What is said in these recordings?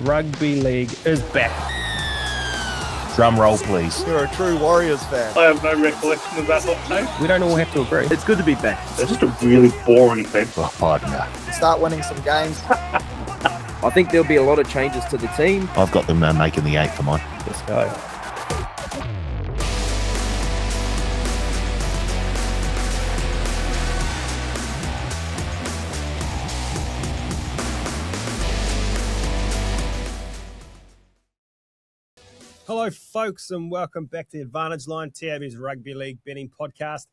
Rugby League is back. Drum roll, please. You're a true Warriors fan. I have no recollection of that hot take. We don't all have to agree. It's good to be back. It's just a really boring thing. Oh, no. Start winning some games. I think there'll be a lot of changes to the team. I've got them making the 8 for mine. Let's go. Hello, folks, and welcome back to the Advantage Line, TAB's Rugby League betting podcast.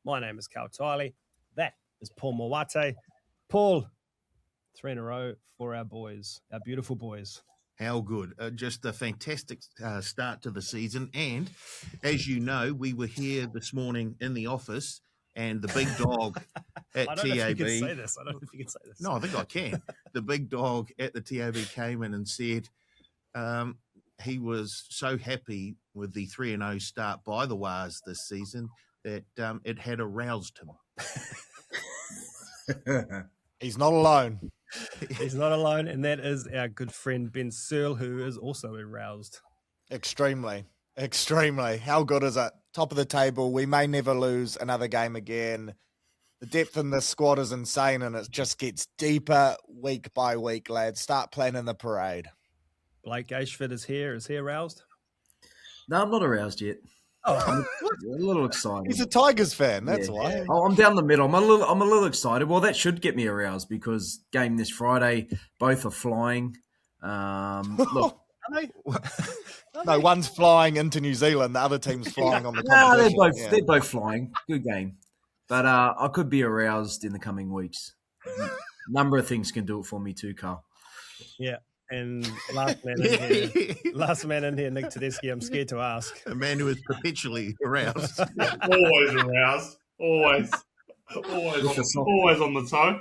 My name is Karl Tiley. That is Paul Mawate. Paul, 3 in a row for our boys, our beautiful boys. How good. Just a fantastic start to the season. And as you know, we were here this morning in the office and the big dog at I don't TAB. know if you can say this. I don't know if you can say this. No, I think I can. The big dog at the TAB came in and said he was so happy with the 3-0 start by the Wars this season that it had aroused him. He's not alone. He's not alone, and that is our good friend Ben Searley, who is also aroused. Extremely. How good is it? Top of the table. We may never lose another game again. The depth in this squad is insane, and it just gets deeper week by week, lads. Start planning the parade. Blake Ayshford is here. Is he aroused? No, I'm not aroused yet. Oh, I'm a little excited. He's a Tigers fan, that's why. Oh, I'm down the middle. I'm a little excited. Well, that should get me aroused because game this Friday, both are flying. Look, No, one's flying into New Zealand, the other team's flying on the no, competition. they're both flying. Good game, but I could be aroused in the coming weeks. Number of things can do it for me too, Karl. yeah. And last man in here, Nick Tedeschi. I'm scared to ask. A man who is perpetually aroused. Always aroused. Always on the toe.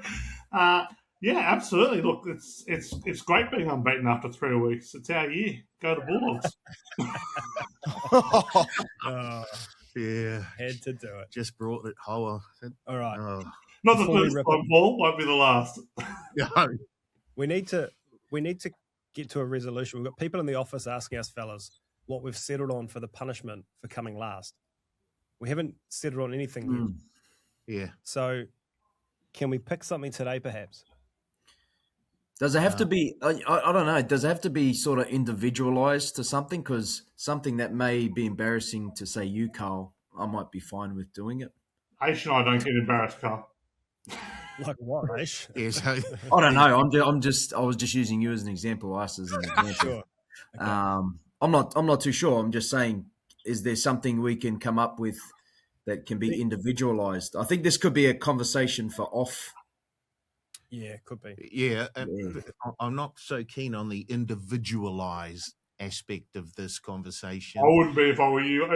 Yeah, absolutely. Look, it's great being unbeaten after 3 weeks. It's our year. Go to Bulldogs. Oh, Yeah. had to do it. Just brought it home. All right. Oh. Not the Before we first wrap time, Paul. Won't be the last. No. We need to get to a resolution. We've got people in the office asking us, fellas, what we've settled on for the punishment for coming last. We haven't settled on anything yet. Yeah. So can we pick something today, perhaps? Does it have to be? I don't know. Does it have to be sort of individualized to something? Because something that may be embarrassing to say you, Karl, I might be fine with doing it. Aish and I don't get embarrassed, Carl. Like what, Aish? Yeah, so, I don't know. I was just using you as an example, us as an example. Sure. Okay. I'm not too sure. I'm just saying, is there something we can come up with that can be individualized? I think this could be a conversation for off. Yeah, could be. yeah, I'm not so keen on the individualized aspect of this conversation. I wouldn't be if I were you.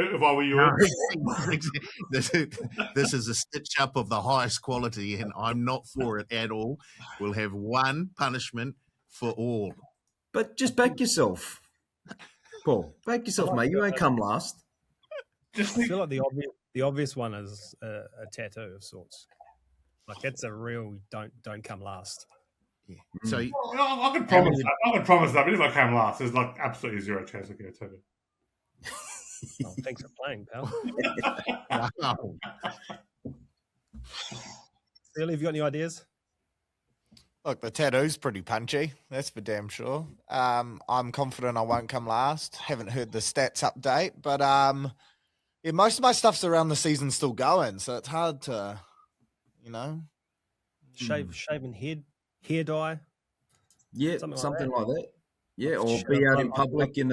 This is a stitch up of the highest quality, and I'm not for it at all. We'll have one punishment for all. But just back yourself, Paul. Back yourself, mate. You won't come last. I feel like the obvious one is a tattoo of sorts. Like that's a real don't come last. Yeah. So I could promise that. But if I came last, there's like absolutely zero chance I get a tattoo. Oh, thanks for playing, pal. Searley, have you got any ideas? Look, the tattoo's pretty punchy. That's for damn sure. I'm confident I won't come last. Haven't heard the stats update, but yeah, most of my stuff's around the season still going, so it's hard to, Shaven head, hair dye. Yeah, something like that. Yeah, or be out in public in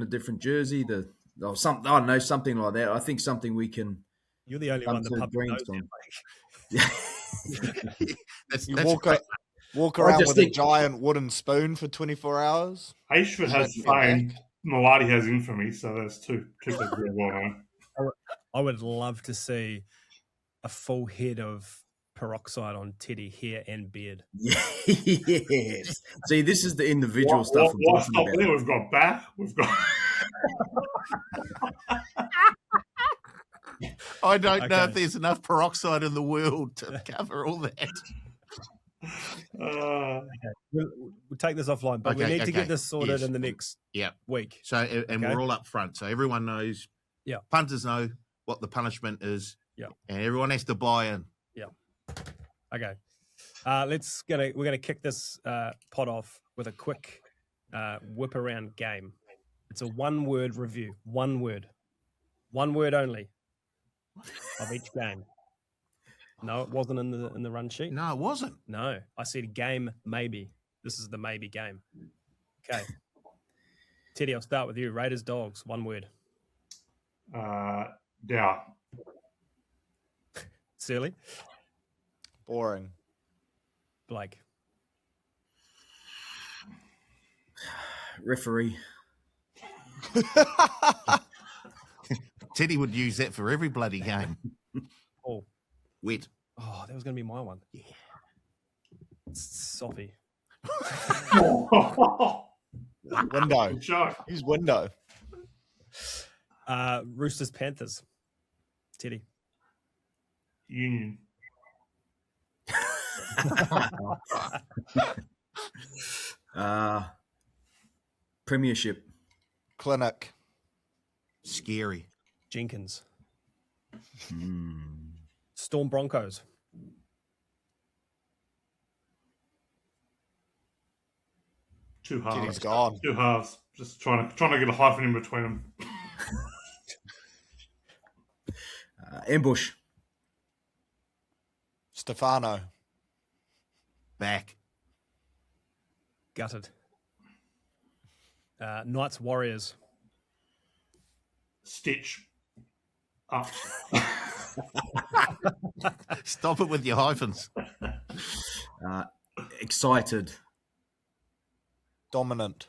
a different jersey. I don't know, something like that. I think something we can. You're the only one that public knows brainstorm. that, Walk around with a giant wooden spoon for 24 hours. Ayshford has fame. Maladi has infamy, so there's two people who are well known. I would love to see a full head of peroxide on Teddy, hair and beard. Yes. See, this is the individual stuff. Why stop there? We've got back. We've got. I don't know if there's enough peroxide in the world to cover all that. Okay. We'll take this offline, but we Okay, need to get okay. this sorted Yes. in the next Yeah. week. So, and Okay. we're all up front. So everyone knows. Yeah. Punters know what the punishment is. Yeah. And everyone has to buy in. Okay. We're gonna kick this pod off with a quick whip around game. It's a 1-word review. 1 word. 1 word only of each game. No, it wasn't in the run sheet. No, it wasn't. No, I said game maybe. This is the maybe game. Okay. Teddy, I'll start with you. Raiders, Dogs, 1 word. Down. Searley, Boring. Blake, Referee. Teddy would use that for every bloody game. Paul. Wet. Oh, that was going to be my one. Yeah. Soppy. Window. Good show. Use window. Roosters, Panthers. Teddy. Union. Premiership. Clinic. Scary. Jenkins. Storm, Broncos. Two Teddy's halves. gone. Two halves. Just trying to get a hyphen in between them. Ambush. Stefano. Back. Gutted. Knights, Warriors. Stitch. Up. Stop it with your hyphens. Excited. Dominant.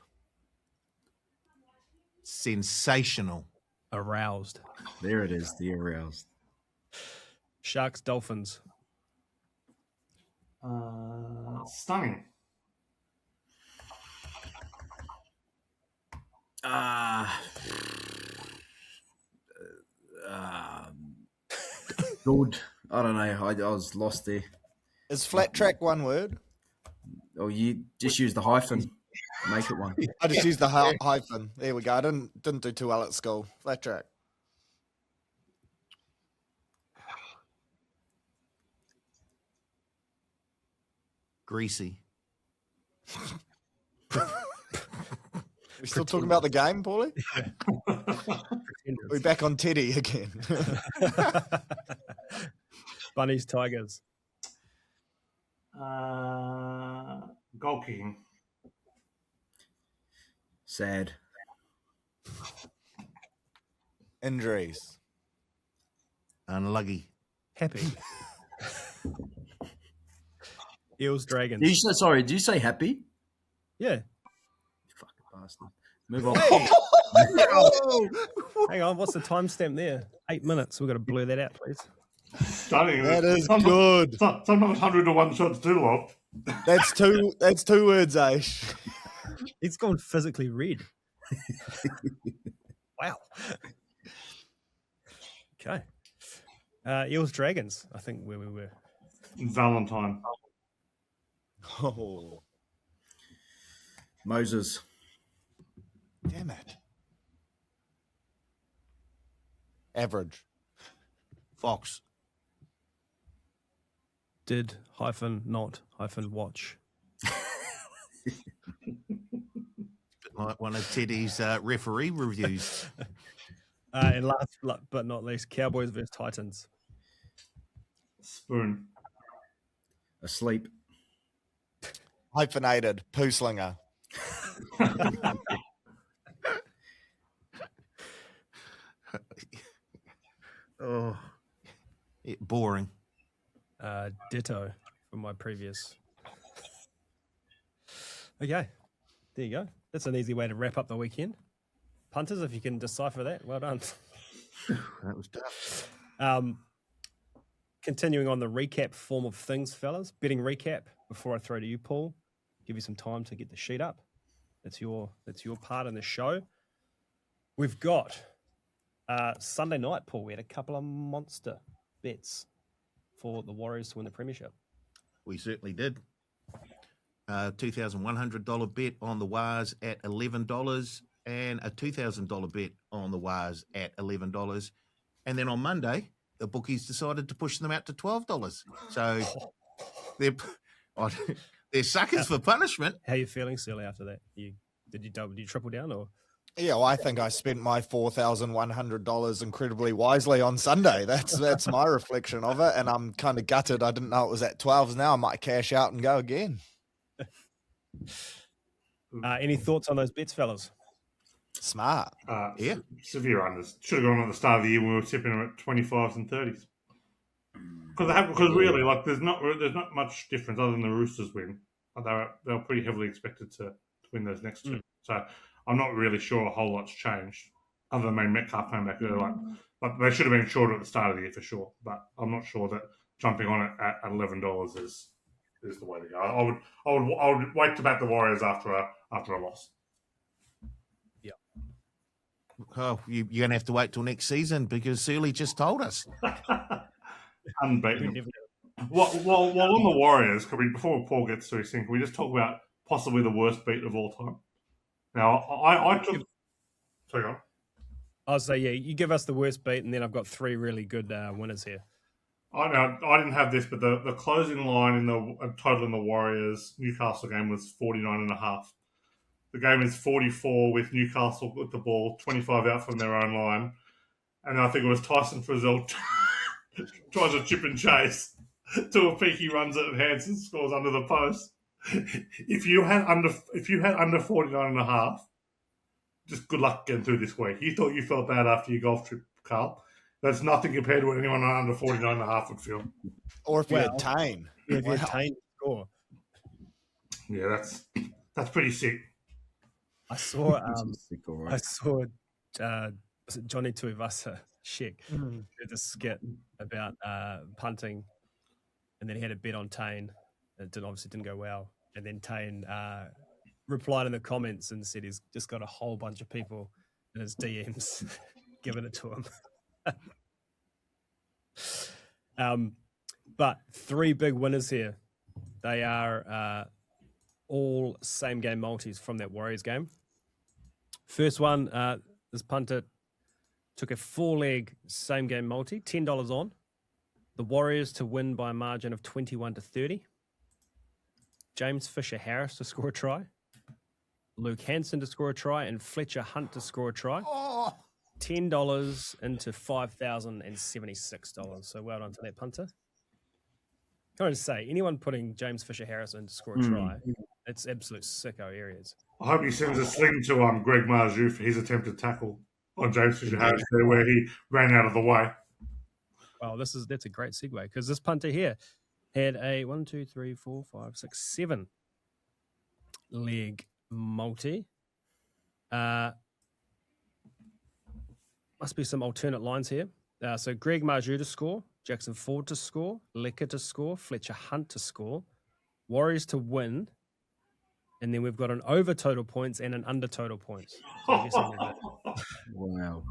Sensational. Aroused. There it is. The aroused. Sharks, Dolphins. Stunning. Good. I don't know. I was lost there. Is flat track 1 word? Oh, you just use the hyphen. Make it one. I just used the hyphen. There we go. I didn't do too well at school. Flat track. Greasy. We still talking about the game, Paulie? We're back on Teddy again. Bunnies, Tigers. Goal kicking. Sad. Injuries. Unlucky. Happy. Eels, Dragons. Did you say happy? Yeah. You fucking bastard. Move on. Hang on, what's the timestamp there? 8 minutes. We've got to blur that out, please. Stunning. That is Sometimes- good. Sometimes 100 to 1 shot's too long. That's two words, Aish. It's gone physically red. Wow. Okay. Eels, Dragons. I think where we were. Valentine. Oh, Moses. damn it. Average. Fox. Did not watch. Like one of Teddy's referee reviews. And last but not least, Cowboys versus Titans. Spoon. Asleep. Hyphenated. Poo slinger. Oh, boring. Ditto from my previous. Okay, there you go. That's an easy way to wrap up the weekend. Punters, if you can decipher that, well done. That was tough. Continuing on the recap form of things, fellas. Betting recap before I throw to you, Paul. Give you some time to get the sheet up. That's your part in the show. We've got Sunday night, Paul. We had a couple of monster bets for the Warriors to win the premiership. We certainly did. a $2,100 bet on the Wires at $11, and a $2,000 bet on the Wires at $11. And then on Monday, the bookies decided to push them out to $12. So they're suckers for punishment. How are you feeling, Searley, after that? Did you triple down or? Yeah, well, I think I spent my $4,100 incredibly wisely on Sunday. That's my reflection of it, and I'm kind of gutted. I didn't know it was at 12s now. I might cash out and go again. Any thoughts on those bets, fellas? Smart. Yeah. Severe unders. Should have gone at the start of the year when we were tipping them at 25s and 30s. Because really, like, there's not much difference other than the Roosters win. They were pretty heavily expected to win those next two. So I'm not really sure a whole lot's changed, other than maybe Metcalf came back early. But they should have been shorter at the start of the year for sure. But I'm not sure that jumping on it at $11 is the way to go. I would wait to back the Warriors after a loss. Yeah. Oh, you're going to have to wait till next season because Searley just told us. Unbeaten. Well, on the Warriors, before Paul gets to his thing, can we just talk about possibly the worst beat of all time? Now, I took... Sorry, go on. I'll say, yeah, you give us the worst beat, and then I've got three really good winners here. I didn't have this, but the closing line in the total in the Warriors Newcastle game was 49.5. The game is 44 with Newcastle with the ball, 25 out from their own line, and I think it was Tyson Frizzell tries a chip and chase to a peak. He runs it and Hansen scores under the post. If you had under 49.5, just good luck getting through this week. You thought you felt bad after your golf trip, Carl. That's nothing compared to what anyone under 49.5 would feel. Or if you had Tane. Yeah, if you had Tane score. Yeah, that's pretty sick. I saw Johnny Tuivasa did a skit about punting, and then he had a bet on Tane. It obviously didn't go well. And then Tane replied in the comments and said he's just got a whole bunch of people in his DMs giving it to him. But three big winners here. They are all same game multis from that Warriors game. First one, this punter took a 4-leg same game multi, $10 on. The Warriors to win by a margin of 21-30. James Fisher-Harris to score a try. Luke Hansen to score a try, and Fletcher Hunt to score a try. $10 into $5,076. So well done to that punter. Can I just say, anyone putting James Fisher-Harris in to score a try, it's absolute sicko areas. I hope he sends a sling to Greg Marju for his attempted tackle on James Fisher-Harris there, where he ran out of the way. Well, that's a great segue, because this punter here had a 7 leg multi. Must be some alternate lines here. So Greg Marju to score, Jackson Ford to score, Lecker to score, Fletcher Hunt to score, Warriors to win, and then we've got an over total points and an under total points. So Wow.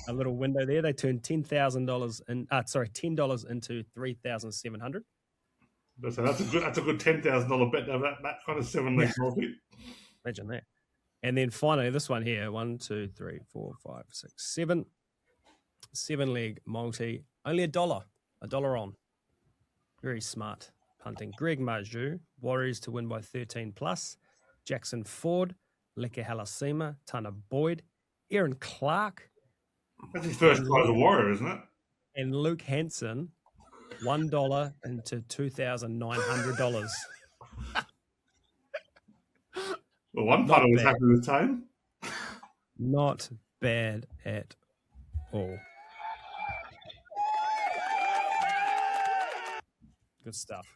A little window there. They turned $10,000 into $3,700. So that's a good $10,000 bet. That kind of 7-leg multi. Imagine that. And then finally, this one here, 7-leg multi, only $1 on. Very smart punting. Greg Marju, Warriors to win by 13 plus. Jackson Ford, Leke Halasima, Tana Boyd, Aaron Clark. That's his first try as a Warrior, isn't it? And Luke Hansen, $1 into $2,900. Well, one putter was happy with Tane. Not bad at all. Good stuff.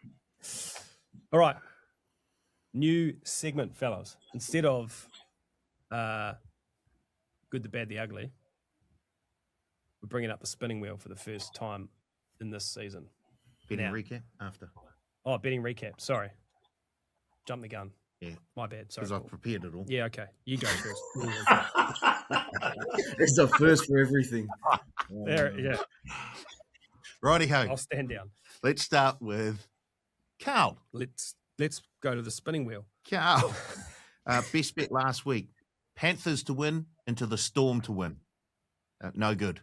All right. New segment, fellas. Instead of good, the bad, the ugly, we're bringing up the spinning wheel for the first time in this season. Betting recap after. Oh, betting recap. Sorry. Jump the gun. Yeah. My bad. Sorry. Because I've prepared it all. Yeah, okay. You go first. It's the first for everything. There, yeah. Righty-ho. I'll stand down. Let's start with Carl. Let's let's go to the spinning wheel. Carl, best bet last week. Panthers to win into the Storm to win. No good.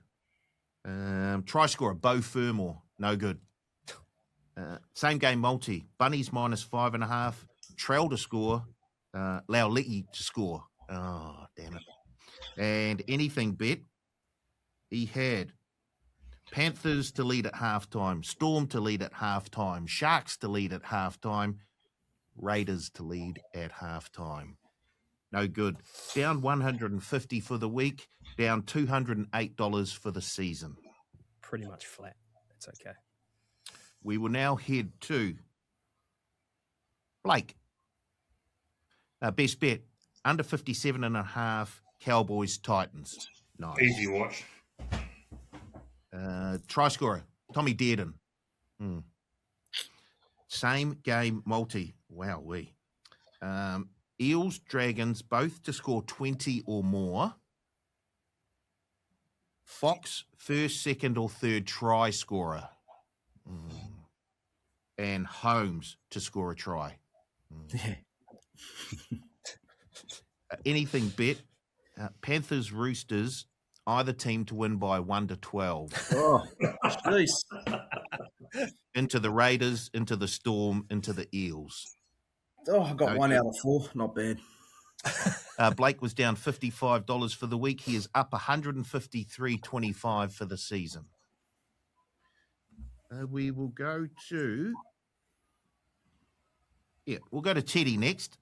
Try scorer, Bo Fermor. No good. Same game multi. Bunnies -5.5. Trell to score. Lauliki to score. Oh, damn it. And anything bet, he had Panthers to lead at halftime, Storm to lead at halftime, Sharks to lead at halftime, Raiders to lead at halftime. No good. Down 150 for the week, down $208 for the season. Pretty much flat. That's okay. We will now head to Blake. Best bet, under 57.5, Cowboys, Titans. Nice. Easy watch. Try scorer, Tommy Dearden. Same game multi. Wowee. Eels, Dragons, both to score 20 or more. Fox, first, second, or third try scorer. And Holmes to score a try. Anything bet. Panthers, Roosters, either team to win by 1-12. Oh, jeez. Into the Raiders, into the Storm, into the Eels. Oh, I got 1 out of 4. Not bad. Blake was down $55 for the week. He is up $153.25 for the season. We will go to... we'll go to Teddy next.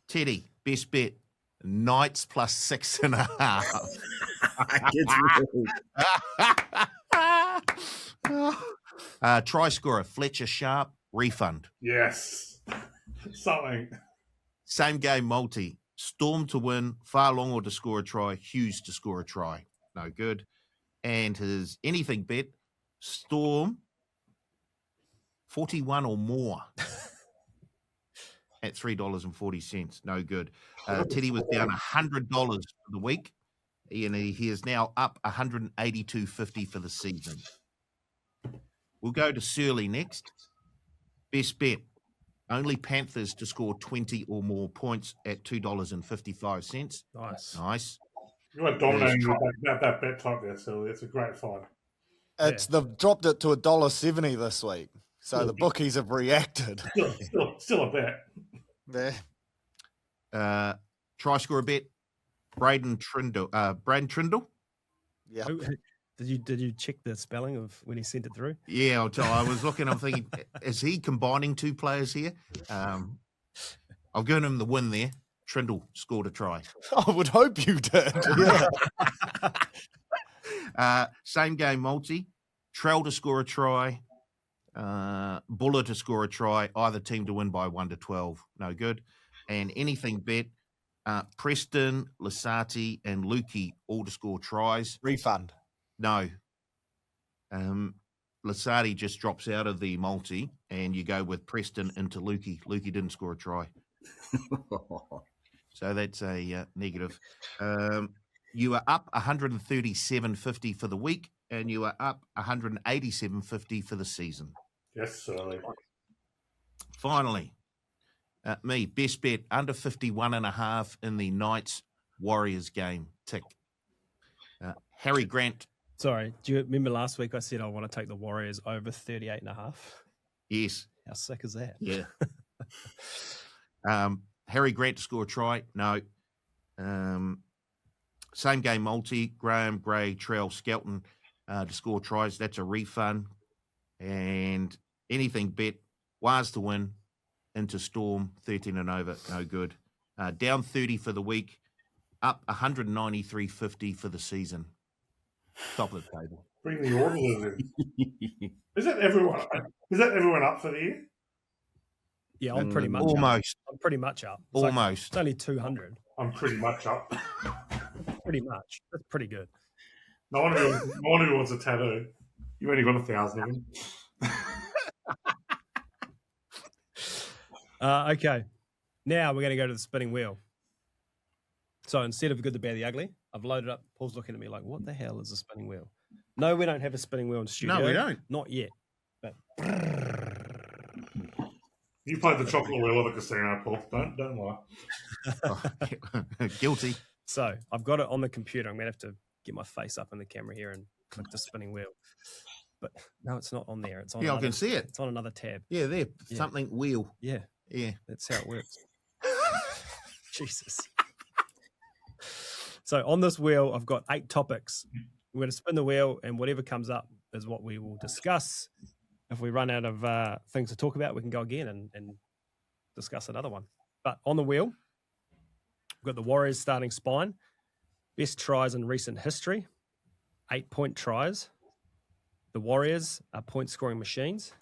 Teddy, best bet, Knights +6.5. Try scorer, Fletcher Sharp, refund. Yes. Something. Same game multi, Storm to win, Farlongo to score a try, Hughes to score a try. No good. And his anything bet, Storm 41 or more at $3.40. No good. Teddy was down $100 for the week, and he is now up $182.50 for the season. We'll go to Searley next. Best bet, only Panthers to score 20 or more points at $2.55. Nice. You were dominating that bet type there, so it's a great find. They've dropped it to $1.70 this week, so the bookies have reacted. Still a bet. There. Try scorer bet, Braden Trindle. Yeah. Did you check the spelling of when he sent it through? Yeah, I'll tell you, I was looking, I'm thinking, is he combining two players here? I've given him the win there. Trindle scored a try. I would hope you did. Yeah. Same game multi. Trell to score a try. Buller to score a try. Either team to win by 1-12. No good. And anything bet. Preston, Lasati, and Lukey all to score tries. Refund. No. Lasati just drops out of the multi, and you go with Preston into Lukey. Lukey didn't score a try. So that's a negative. You are up $137.50 for the week, and you are up $187.50 for the season. Yes, Searley. Finally, me, best bet, under 51.5 in the Knights Warriors game. Tick. Harry Grant. Sorry, do you remember last week I said I want to take the Warriors over 38.5? Yes. How sick is that? Yeah. Harry Grant to score a try. No. Same game multi. Graham, Gray, Trell, Skelton to score tries. That's a refund. And anything bet. Wires to win. Into Storm, 13 and over. No good. Down 30 for the week. Up $193.50 for the season. Top of the table. Bring the orders in. Is that everyone up for the year? Yeah, I'm pretty much almost. Up. I'm pretty much up. Almost. It's only 200. I'm pretty much up. Pretty much. That's pretty good. No one who wants a tattoo. You've only got 1,000 of them. Okay. Now we're going to go to the spinning wheel. So instead of good, the bad, the ugly, I've loaded up. Paul's looking at me like, what the hell is a spinning wheel? No, we don't have a spinning wheel in the studio. No, we don't. Not yet. But You played the chocolate wheel at the casino, Paul. Don't lie. Guilty. So I've got it on the computer. I'm going to have to get my face up in the camera here and click the spinning wheel. But no, it's not on there. It's on. Yeah, I can see it. It's on another tab. Yeah, there. Yeah. Something wheel. Yeah, Yeah. that's how it works. Jesus. So on this wheel, I've got 8 topics. We're going to spin the wheel, and whatever comes up is what we will discuss. If we run out of things to talk about, we can go again and discuss another one. But on the wheel, we've got the Warriors starting spine, best tries in recent history, 8-point tries. The Warriors are point-scoring machines.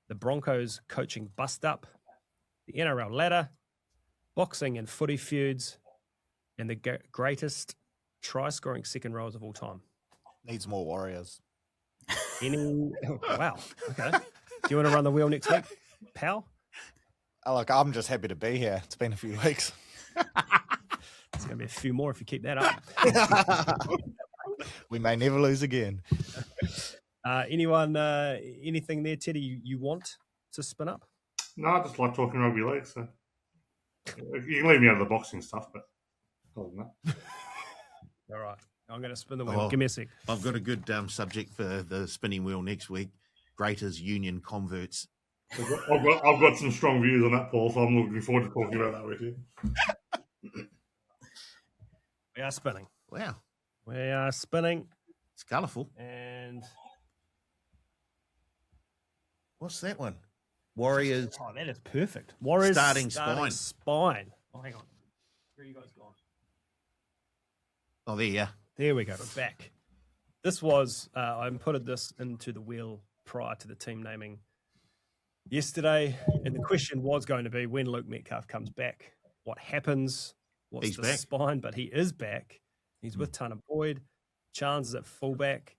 The Broncos coaching bust-up. The NRL ladder. Boxing and footy feuds. And the greatest try-scoring second rows of all time. Needs more Warriors. Wow. Okay. Do you want to run the wheel next week, pal? Oh, look, I'm just happy to be here. It's been a few weeks. It's going to be a few more if you keep that up. We may never lose again. Anything there, Teddy, you want to spin up? No, I just like talking rugby league, so you can leave me out of the boxing stuff, but other than that. All right. I'm going to spin the wheel. Give me a sec. I've got a good subject for the spinning wheel next week. Greatest union converts. I've got some strong views on that, Paul, so I'm looking forward to talking about that with you. We are spinning. Wow. We are spinning. It's colourful. And what's that one? Warriors. Oh, that is perfect. Warriors starting spine. Oh, hang on. Where are you guys gone? Oh, there you are. There we go. We're back. This was, I inputted this into the wheel prior to the team naming yesterday. And the question was going to be when Luke Metcalf comes back, what happens? What's He's the back. spine? But he is back. He's with Tanner Boyd. Chance is at fullback.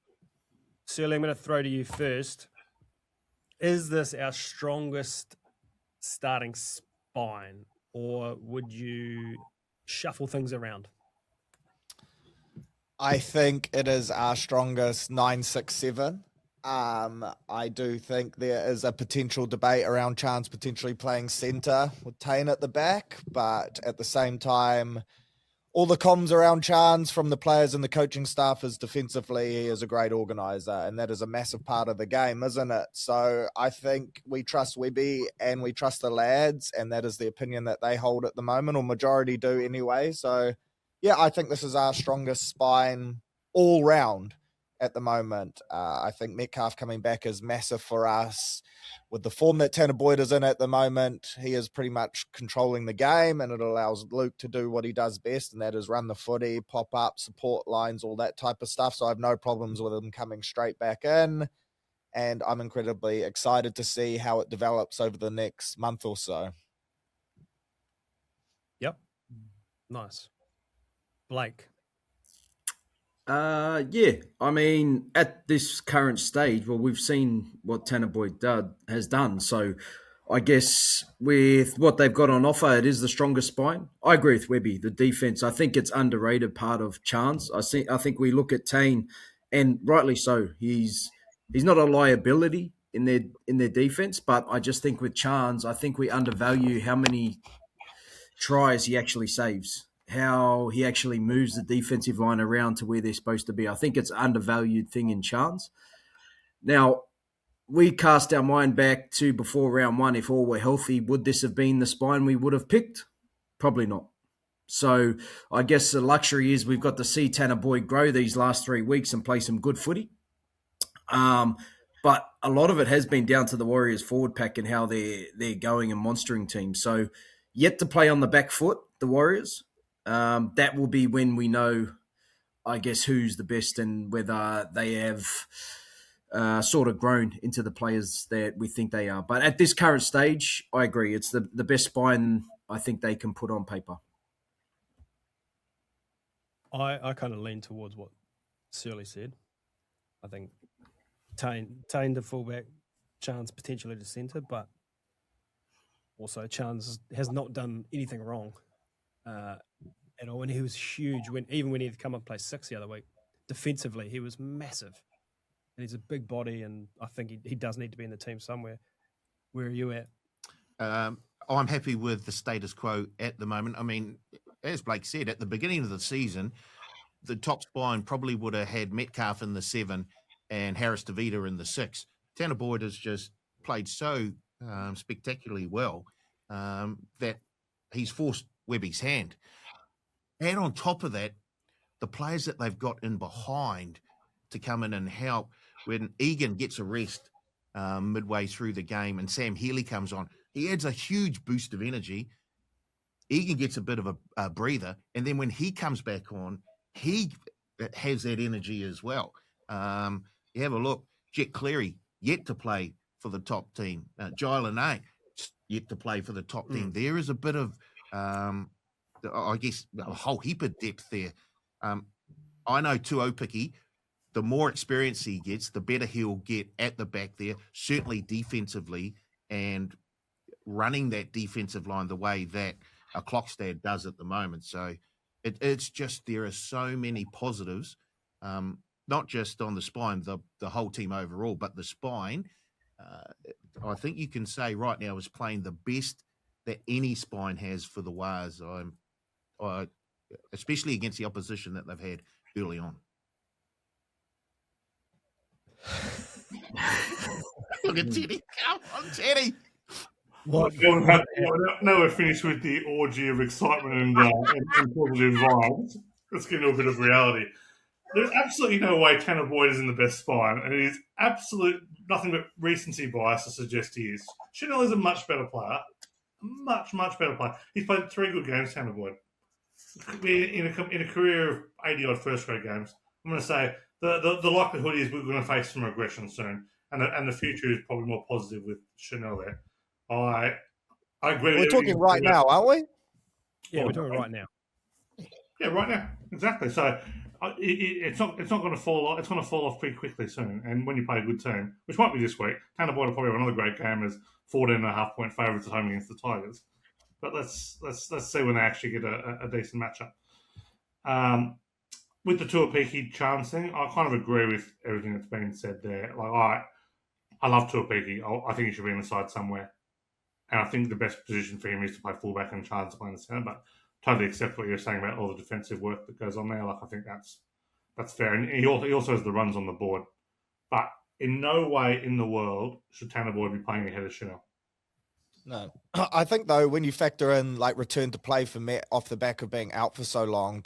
Searley, I'm going to throw to you first. Is this our strongest starting spine, or would you shuffle things around? I think it is our strongest 9-6-7. I do think there is a potential debate around Chance potentially playing centre with Tane at the back, but at the same time, all the comms around Chance from the players and the coaching staff is defensively, he is a great organiser, and that is a massive part of the game, isn't it? So I think we trust Webby and we trust the lads, and that is the opinion that they hold at the moment, or majority do anyway. So, yeah, I think this is our strongest spine all round at the moment. I think Metcalf coming back is massive for us. With the form that Tanner Boyd is in at the moment, he is pretty much controlling the game, and it allows Luke to do what he does best, and that is run the footy, pop up, support lines, all that type of stuff. So I have no problems with him coming straight back in, and I'm incredibly excited to see how it develops over the next month or so. Yep. Nice. Blake. Yeah. I mean, at this current stage, well, we've seen what Tanner Boyd has done. So I guess with what they've got on offer, it is the strongest spine. I agree with Webby. The defense, I think it's underrated part of Chance. I think we look at Tane, and rightly so. He's not a liability in their defense, but I just think with Chance, I think we undervalue how many tries he actually saves, how he actually moves the defensive line around to where they're supposed to be. I think it's an undervalued thing in Chance. Now, we cast our mind back to before round one. If all were healthy, would this have been the spine we would have picked? Probably not. So I guess the luxury is we've got to see Tanner Boyd grow these last 3 weeks and play some good footy. But a lot of it has been down to the Warriors forward pack and how they're going and monstering teams. So yet to play on the back foot, the Warriors. That will be when we know, I guess, who's the best and whether they have sort of grown into the players that we think they are. But at this current stage, I agree. It's the best spine I think they can put on paper. I kind of lean towards what Searley said. I think Tane to fullback, Chance potentially to centre, but also Chance has not done anything wrong at all. And he was huge even when he had come up and play 6 the other week. Defensively, he was massive. And he's a big body, and I think he does need to be in the team somewhere. Where are you at? I'm happy with the status quo at the moment. I mean, as Blake said, at the beginning of the season, the top spine probably would have had Metcalf in the 7 and Harris DeVita in the 6. Tanner Boyd has just played so spectacularly well that he's forced Webby's hand. And on top of that, the players that they've got in behind to come in and help when Egan gets a rest midway through the game and Sam Healy comes on, he adds a huge boost of energy. Egan gets a bit of a breather. And then when he comes back on, he has that energy as well. You have a look, Jet Cleary, yet to play for the top team. Jai Lene, yet to play for the top team. There is a bit of, I guess, a whole heap of depth there. I know Tuopiki, the more experience he gets, the better he'll get at the back there, certainly defensively, and running that defensive line the way that a Clockstad does at the moment. So it's just, there are so many positives, not just on the spine, the whole team overall, but the spine, I think you can say right now is playing the best that any spine has for the Wars, especially against the opposition that they've had early on. Look at Teddy. Come on, Teddy. What? Now we're finished with the orgy of excitement and positive vibes. Let's get into a bit of reality. There's absolutely no way Tanner Boyd is in the best spine, and it is absolute nothing but recency bias to suggest he is. Chanel is a much better player. Much, much better player. He's played 3 good games, Tanner Boyd. In a career of 80-odd first-grade games, I'm going to say the likelihood is we're going to face some regression soon, and the future is probably more positive with Chanel there. I agree. We're talking right now, aren't we? Yeah, we're talking right now. Yeah, right now, exactly. So it's not going to fall off. It's going to fall off pretty quickly soon. And when you play a good team, which might be this week, Tanner Boyd will probably have another great game as 14.5-point favourites at home against the Tigers. But let's see when they actually get a decent matchup. With the Tuopiki chance thing, I kind of agree with everything that's been said there. Like I love Tuopiki. I think he should be in the side somewhere. And I think the best position for him is to play fullback and chance to play in the centre. But totally accept what you're saying about all the defensive work that goes on there. Like I think that's fair. And he also has the runs on the board. But in no way in the world should Tanner Boyd be playing ahead of Chanel. No. I think, though, when you factor in, like, return to play for Met off the back of being out for so long,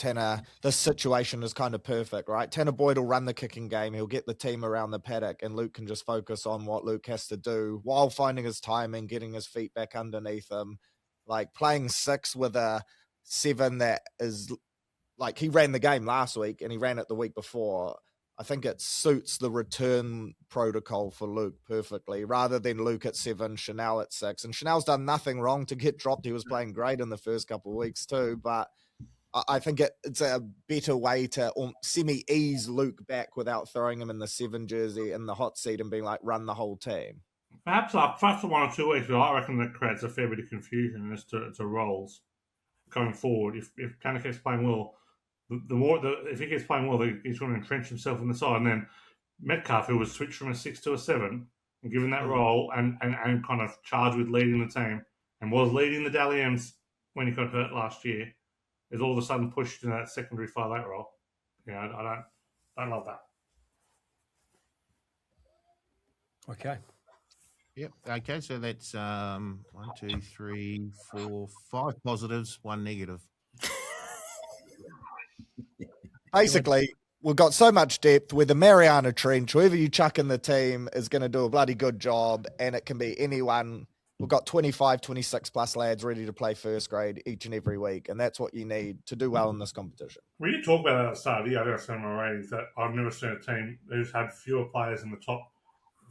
this situation is kind of perfect, right? Tanner Boyd will run the kicking game. He'll get the team around the paddock, and Luke can just focus on what Luke has to do while finding his timing, getting his feet back underneath him. Like, playing 6 with a 7 that is, like, he ran the game last week, and he ran it the week before. I think it suits the return protocol for Luke perfectly, rather than Luke at 7, Chanel at 6. And Chanel's done nothing wrong to get dropped. He was playing great in the first couple of weeks too, but I think it's a better way to semi-ease Luke back without throwing him in the 7 jersey in the hot seat and being like, run the whole team. Perhaps for 1 or 2 weeks, but I reckon that creates a fair bit of confusion as to roles going forward. If Tanner keeps playing well, if he keeps playing well, he's going to entrench himself in the side. And then Metcalf, who was switched from a 6 to a 7, and given that role and kind of charged with leading the team, and was leading the Dally M's when he got hurt last year, is all of a sudden pushed into that secondary 5'8" role. Yeah, I don't love that. Okay. Yep. Okay, so that's 1, 2, 3, 4, 5 positives, 1 negative. Basically, we've got so much depth with the Mariana Trench. Whoever you chuck in the team is going to do a bloody good job, and it can be anyone. We've got 25, 26 plus lads ready to play first grade each and every week, and that's what you need to do well in this competition. When you talk about that at the start of the year, I think I said in my ratings that I've never seen a team who's had fewer players in the top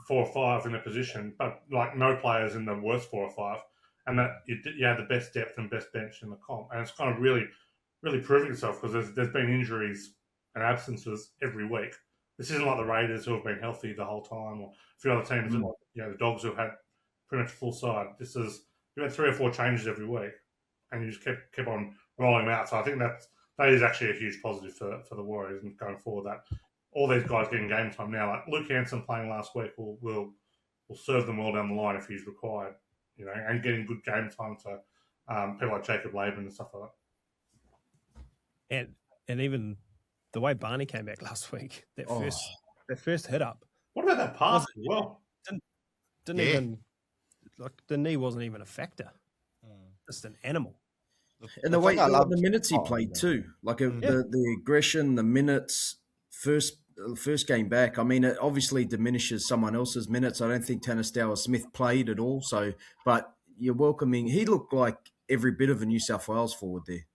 4 or 5 in their position, but like no players in the worst 4 or 5, and that you had the best depth and best bench in the comp, and it's kind of really proving itself because there's been injuries and absences every week. This isn't like the Raiders who have been healthy the whole time, or a few other teams, like the Dogs who have had pretty much full side. You had 3 or 4 changes every week, and you just kept on rolling them out. So I think that is actually a huge positive for the Warriors and going forward. That all these guys getting game time now, like Luke Hanson playing last week, will serve them well down the line if he's required. and getting good game time to people like Jacob Laban and stuff like And even the way Barney came back last week, that first hit up. What about that pass as well? Didn't even the knee wasn't even a factor. Just an animal. And the way the minutes he played too, like the aggression, the minutes, first game back. I mean, it obviously diminishes someone else's minutes. I don't think Tanistower Smith played at all. So, but you're welcoming. He looked like every bit of a New South Wales forward there,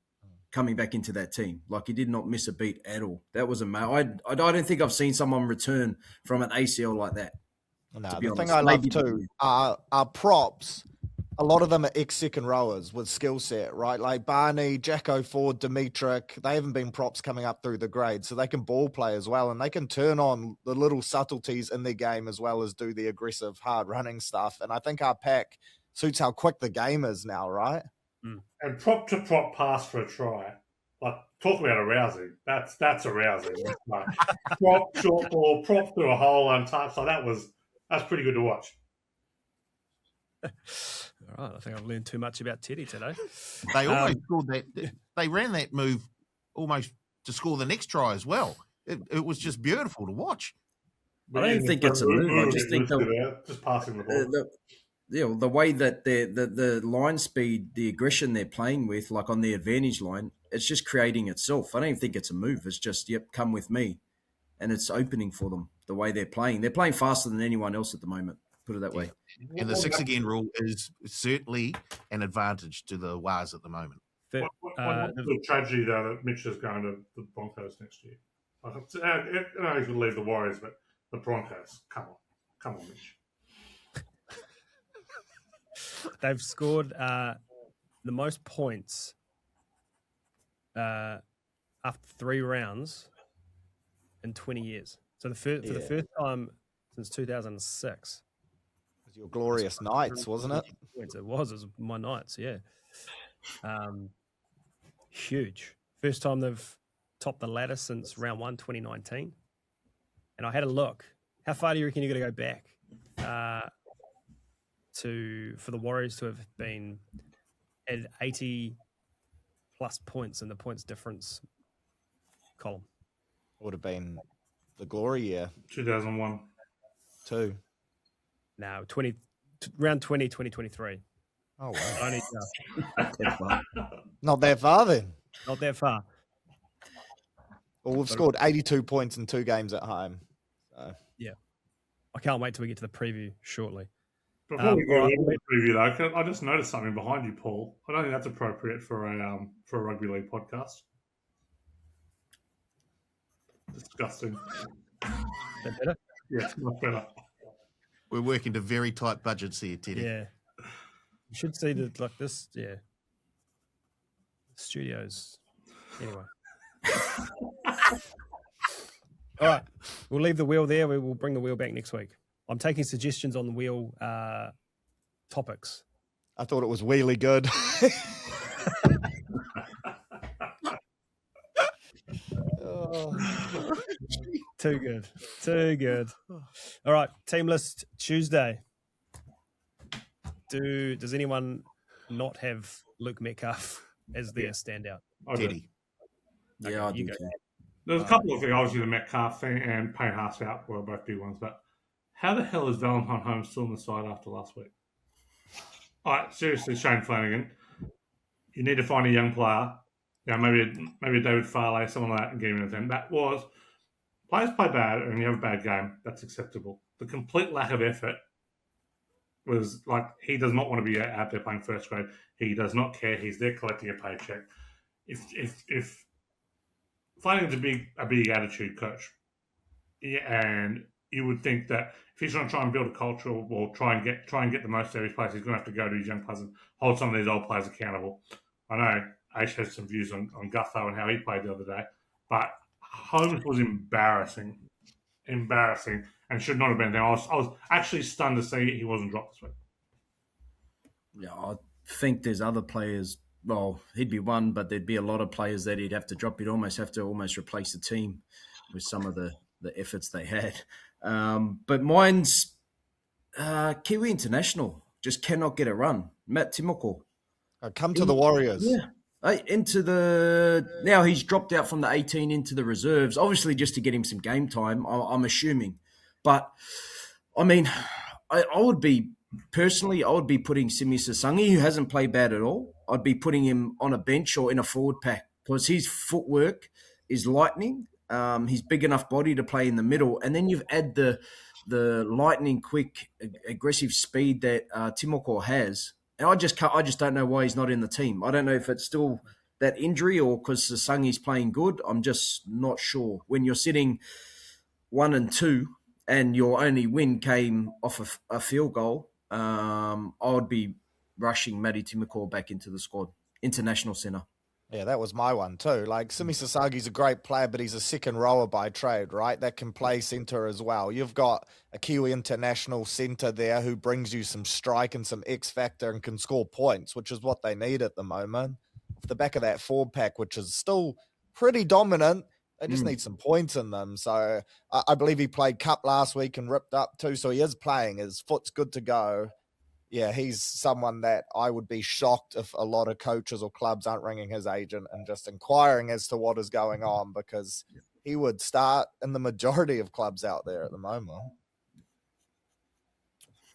coming back into that team. Like he did not miss a beat at all. That was amazing. I don't think I've seen someone return from an ACL like that. No, the thing I love too are props. A lot of them are ex-second rowers with skill set, right? Like Barney, Jacko Ford, Dimitrik, they haven't been props coming up through the grades, so they can ball play as well, and they can turn on the little subtleties in their game as well as do the aggressive, hard-running stuff. And I think our pack suits how quick the game is now, right? And prop-to-prop pass for a try. Like, talk about arousing. That's arousing. Like, prop, short ball, prop through a hole untouched. So that's pretty good to watch. All right, I think I've learned too much about Teddy today. They almost scored that. They ran that move almost to score the next try as well. It was just beautiful to watch. I don't think it's a move. I just think just passing the ball. The way that the line speed, the aggression they're playing with, like on the advantage line, it's just creating itself. I don't even think it's a move. It's just, come with me. And it's opening for them the way they're playing. They're playing faster than anyone else at the moment, put it that way. And the 6 again rule is certainly an advantage to the Waz at the moment. What's the tragedy, though, that Mitch is going to the Broncos next year? I know he's going to leave the Warriors, but the Broncos, come on, Mitch. They've scored the most points after 3 rounds in 20 years. So for the first time since 2006. It was your glorious Knights, wasn't it? It was my Knights, yeah. Huge. First time they've topped the ladder since round 1, 2019. And I had a look. How far do you reckon you're going to go back for the Warriors to have been at 80 plus points in the points difference column? Would have been the glory year. 2001. 2. No, round 2023. Oh, wow. Only Not that far then. Not that far. Well, we've scored 82 points in 2 games at home. So. Yeah. I can't wait till we get to the preview shortly. Before we go into the preview, though, I just noticed something behind you, Paul. I don't think that's appropriate for a rugby league podcast. Disgusting. Is that better? Yeah, it's much better. We're working to very tight budgets here, Teddy. Yeah. You should see that like this, yeah. Studios. Anyway. All right. We'll leave the wheel there. We will bring the wheel back next week. I'm taking suggestions on the wheel topics. I thought it was really good. Too good. Too good. All right. Team list Tuesday. Does anyone not have Luke Metcalf as their standout? Teddy. Okay, Yeah, I do. There's a couple of things. Obviously, the Metcalf thing and Payne Haas out were both big ones. But how the hell is Valentine Holmes still on the side after last week? All right, seriously, Shane Flanagan, you need to find a young player. Maybe David Farley, someone like that, and get him in them. Players play bad and you have a bad game. That's acceptable. The complete lack of effort was like he does not want to be out there playing first grade. He does not care. He's there collecting a paycheck. If Flanagan's a big attitude coach, and you would think that if he's going to try and build a culture or try and get the most out of his players, he's going to have to go to his young players and hold some of these old players accountable. I know Aish has some views on Gutho and how he played the other day, but Holmes was embarrassing, and should not have been there. I was actually stunned to see he wasn't dropped this week. Yeah, I think there's other players. Well, he'd be one, but there'd be a lot of players that he'd have to drop. He'd almost have to replace the team with some of the efforts they had. But mine's Kiwi International. just cannot get a run. Matt Timoko. Come to the Warriors. Yeah. Now he's dropped out from the 18 into the reserves, obviously just to get him some game time, I'm assuming. But, I mean, I would be putting Simi Sasangi, who hasn't played bad at all. I'd be putting him on a bench or in a forward pack because his footwork is lightning. He's big enough body to play in the middle. And then you've add the lightning quick, aggressive speed that Timoko has. And I just don't know why he's not in the team. I don't know if it's still that injury or because Sasangi's playing good. I'm just not sure. When you're sitting 1-2 and your only win came off a field goal, I would be rushing Matty Timoko back into the squad, international centre. Yeah, that was my one too. Like, Simi Sasagi's a great player, but he's a second rower by trade, right? That can play centre as well. You've got a Kiwi international centre there who brings you some strike and some X factor and can score points, which is what they need at the moment. Off the back of that forward pack, which is still pretty dominant, they just need some points in them. So I believe he played cup last week and ripped up too. So he is playing. His foot's good to go. Yeah, he's someone that I would be shocked if a lot of coaches or clubs aren't ringing his agent and just inquiring as to what is going on, because he would start in the majority of clubs out there at the moment.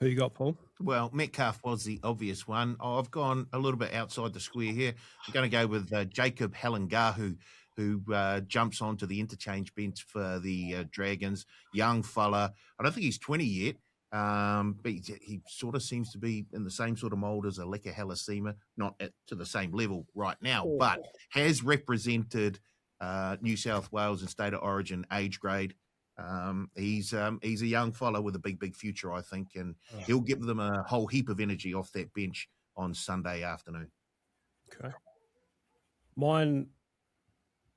Who you got, Paul? Well, Metcalf was the obvious one. I've gone a little bit outside the square here. I'm going to go with Jacob Halengahu, who jumps onto the interchange bench for the Dragons. Young fella. I don't think he's 20 yet. But he sort of seems to be in the same sort of mold as a Leka Halasima, not to the same level right now, but has represented New South Wales in state of origin age grade. He's a young fellow with a big future, I think, and he'll give them a whole heap of energy off that bench on Sunday afternoon. Okay. Mine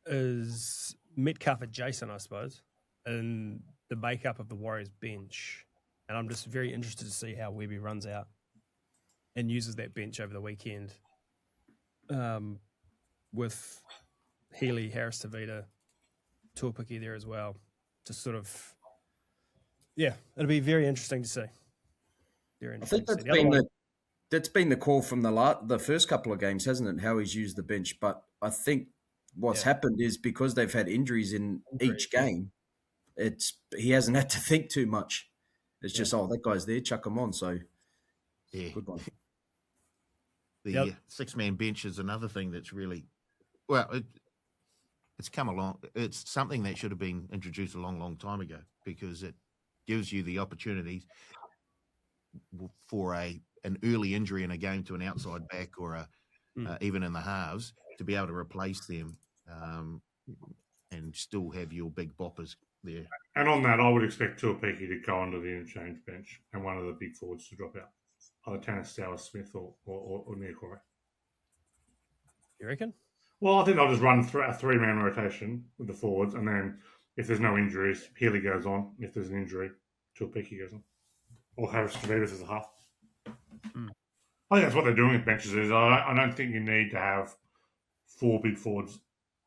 is Metcalf adjacent, I suppose, in the makeup of the Warriors bench. And I'm just very interested to see how Webby runs out and uses that bench over the weekend with Healy, Harris Tavita, Tuapiki there as well. Just sort of, yeah, it'll be very interesting to see. Very interesting. I think that's been the call from the first couple of games, hasn't it? How he's used the bench. But I think what's happened is because they've had injuries in each game, he hasn't had to think too much. It's just, that guy's there, chuck him on. So, good one. The six-man bench is another thing that's really, it's come along. It's something that should have been introduced a long time ago, because it gives you the opportunity for an early injury in a game to an outside back or even in the halves to be able to replace them and still have your big boppers there. And on that, I would expect Tuapiki to go onto the interchange bench and one of the big forwards to drop out, either Tanner Stowers-Smith or Nia Corey. You reckon? Well, I think they'll just run through a three-man rotation with the forwards, and then if there's no injuries, Healy goes on. If there's an injury, Tuapiki goes on. Or Harris Trevitas as a half. I think that's what they're doing with benches. I don't think you need to have four big forwards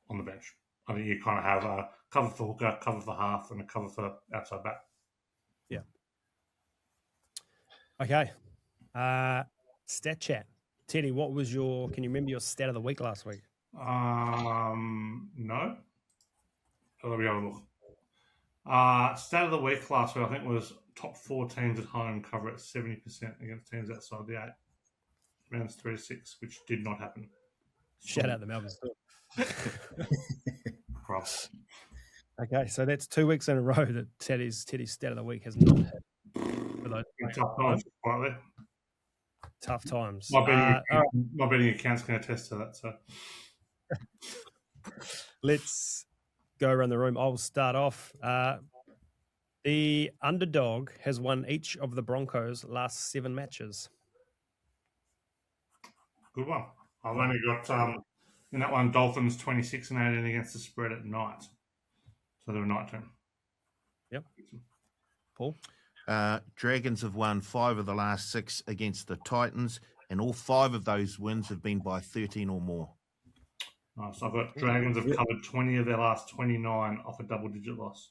on the bench. I think you kind of have a cover for hooker, cover for half, and a cover for outside back. Yeah. Okay. Stat chat. Teddy, what was can you remember your stat of the week last week? No. Let me have a look. Stat of the week last week, I think, was top 4 teams at home cover at 70% against teams outside the 8. Rounds 3 to 6, which did not happen. Shout out the Melbourne Storm. Cross. Okay, so that's 2 weeks in a row that Teddy's stat of the week has not hit. Tough times, quietly. Tough times. My betting accounts can attest to that. So let's go around the room. I'll start off. The underdog has won each of the Broncos' last 7 matches. Good one. I've only got in that one Dolphins 26-18 against the spread at night. So they're a night team. Yep. Paul? Dragons have won 5 of the last 6 against the Titans, and all 5 of those wins have been by 13 or more. Nice. I've got Dragons have covered 20 of their last 29 off a double-digit loss.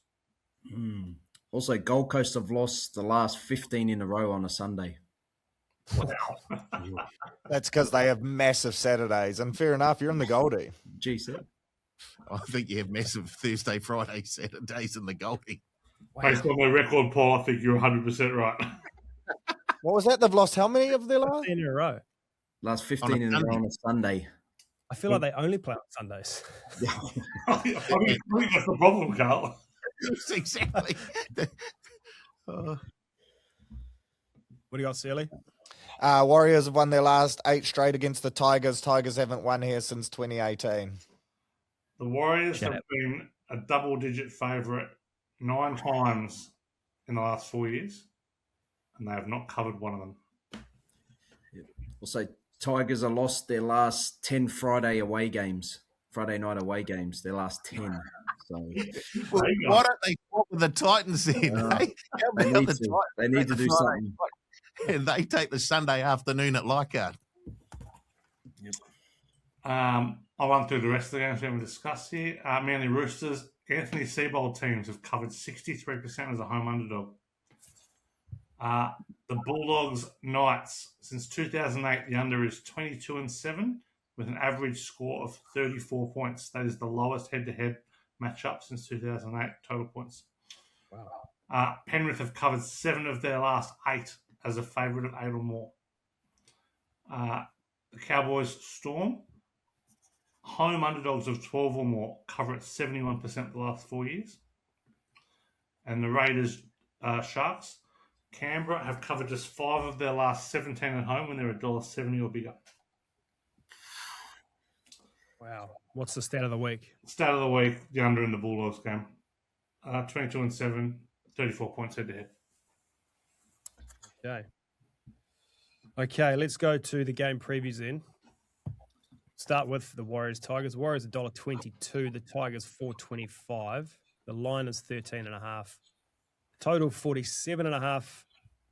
Also, Gold Coast have lost the last 15 in a row on a Sunday. That's because they have massive Saturdays. And fair enough, you're in the Goldie. GC. I think you have massive Thursday, Friday, Saturdays in the Goldie. Based on their record, Paul, I think you're 100% right. What was that? They've lost how many of their last? 15 in a row. Last 15 in a row on a Sunday. I feel like they only play on Sundays. I think that's the problem, Carl. Yes, exactly. What do you got, Searley? Warriors have won their last 8 straight against the Tigers. Tigers haven't won here since 2018. The Warriors have been a double-digit favourite 9 times in the last 4 years, and they have not covered one of them. We'll say Tigers have lost their last 10 Friday night away games, their last 10. So well, why don't they talk with the Titans then? They need to do something. And they take the Sunday afternoon at Leichhardt. Yep. I'll run through the rest of the games we haven't discussed here. Manly Roosters, Anthony Seibold teams have covered 63% as a home underdog. The Bulldogs Knights, since 2008, the under is 22-7 with an average score of 34 points. That is the lowest head-to-head matchup since 2008 total points. Wow. Penrith have covered 7 of their last 8 as a favourite of 8 or more. The Cowboys Storm, home underdogs of 12 or more, cover at 71% the last 4 years. And the Raiders Sharks, Canberra have covered just 5 of their last 17 at home when they're $1.70 or bigger. Wow. What's the stat of the week? Stat of the week, the under in the Bulldogs game. 22-7, 34 points head-to-head. Okay, let's go to the game previews then. Start with the Warriors-Tigers. Warriors $1.22, the Tigers $4.25. The line is 13.5. Total 47.5.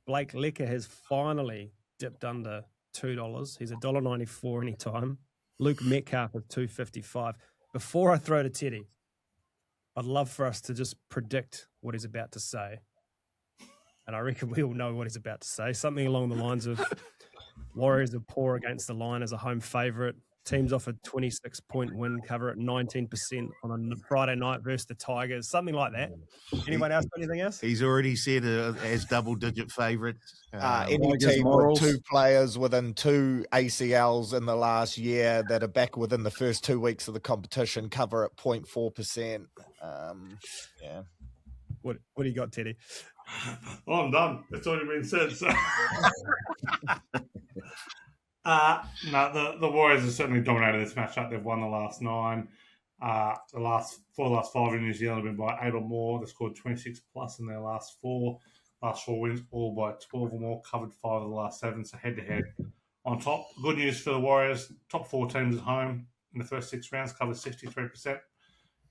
Blake Lecker has finally dipped under $2. He's $1.94 anytime. Luke Metcalf is $2.55. Before I throw to Teddy, I'd love for us to just predict what he's about to say. And I reckon we all know what he's about to say. Something along the lines of Warriors are poor against the line as a home favourite. Teams offered 26-point win cover at 19% on a Friday night versus the Tigers. Something like that. Anyone else got anything else? He's already said as double-digit favourites. Any team with 2 players within 2 ACLs in the last year that are back within the first 2 weeks of the competition cover at 0.4%. Yeah. What do you got, Teddy? Well, I'm done. It's already been said. So. No, the Warriors have certainly dominated this matchup. They've won the last 9. The last 5 in New Zealand have been by 8 or more. They've scored 26 plus in their last 4. Last 4 wins, all by 12 or more. Covered 5 of the last 7. So head-to-head on top. Good news for the Warriors. Top 4 teams at home in the first 6 rounds covered 63%.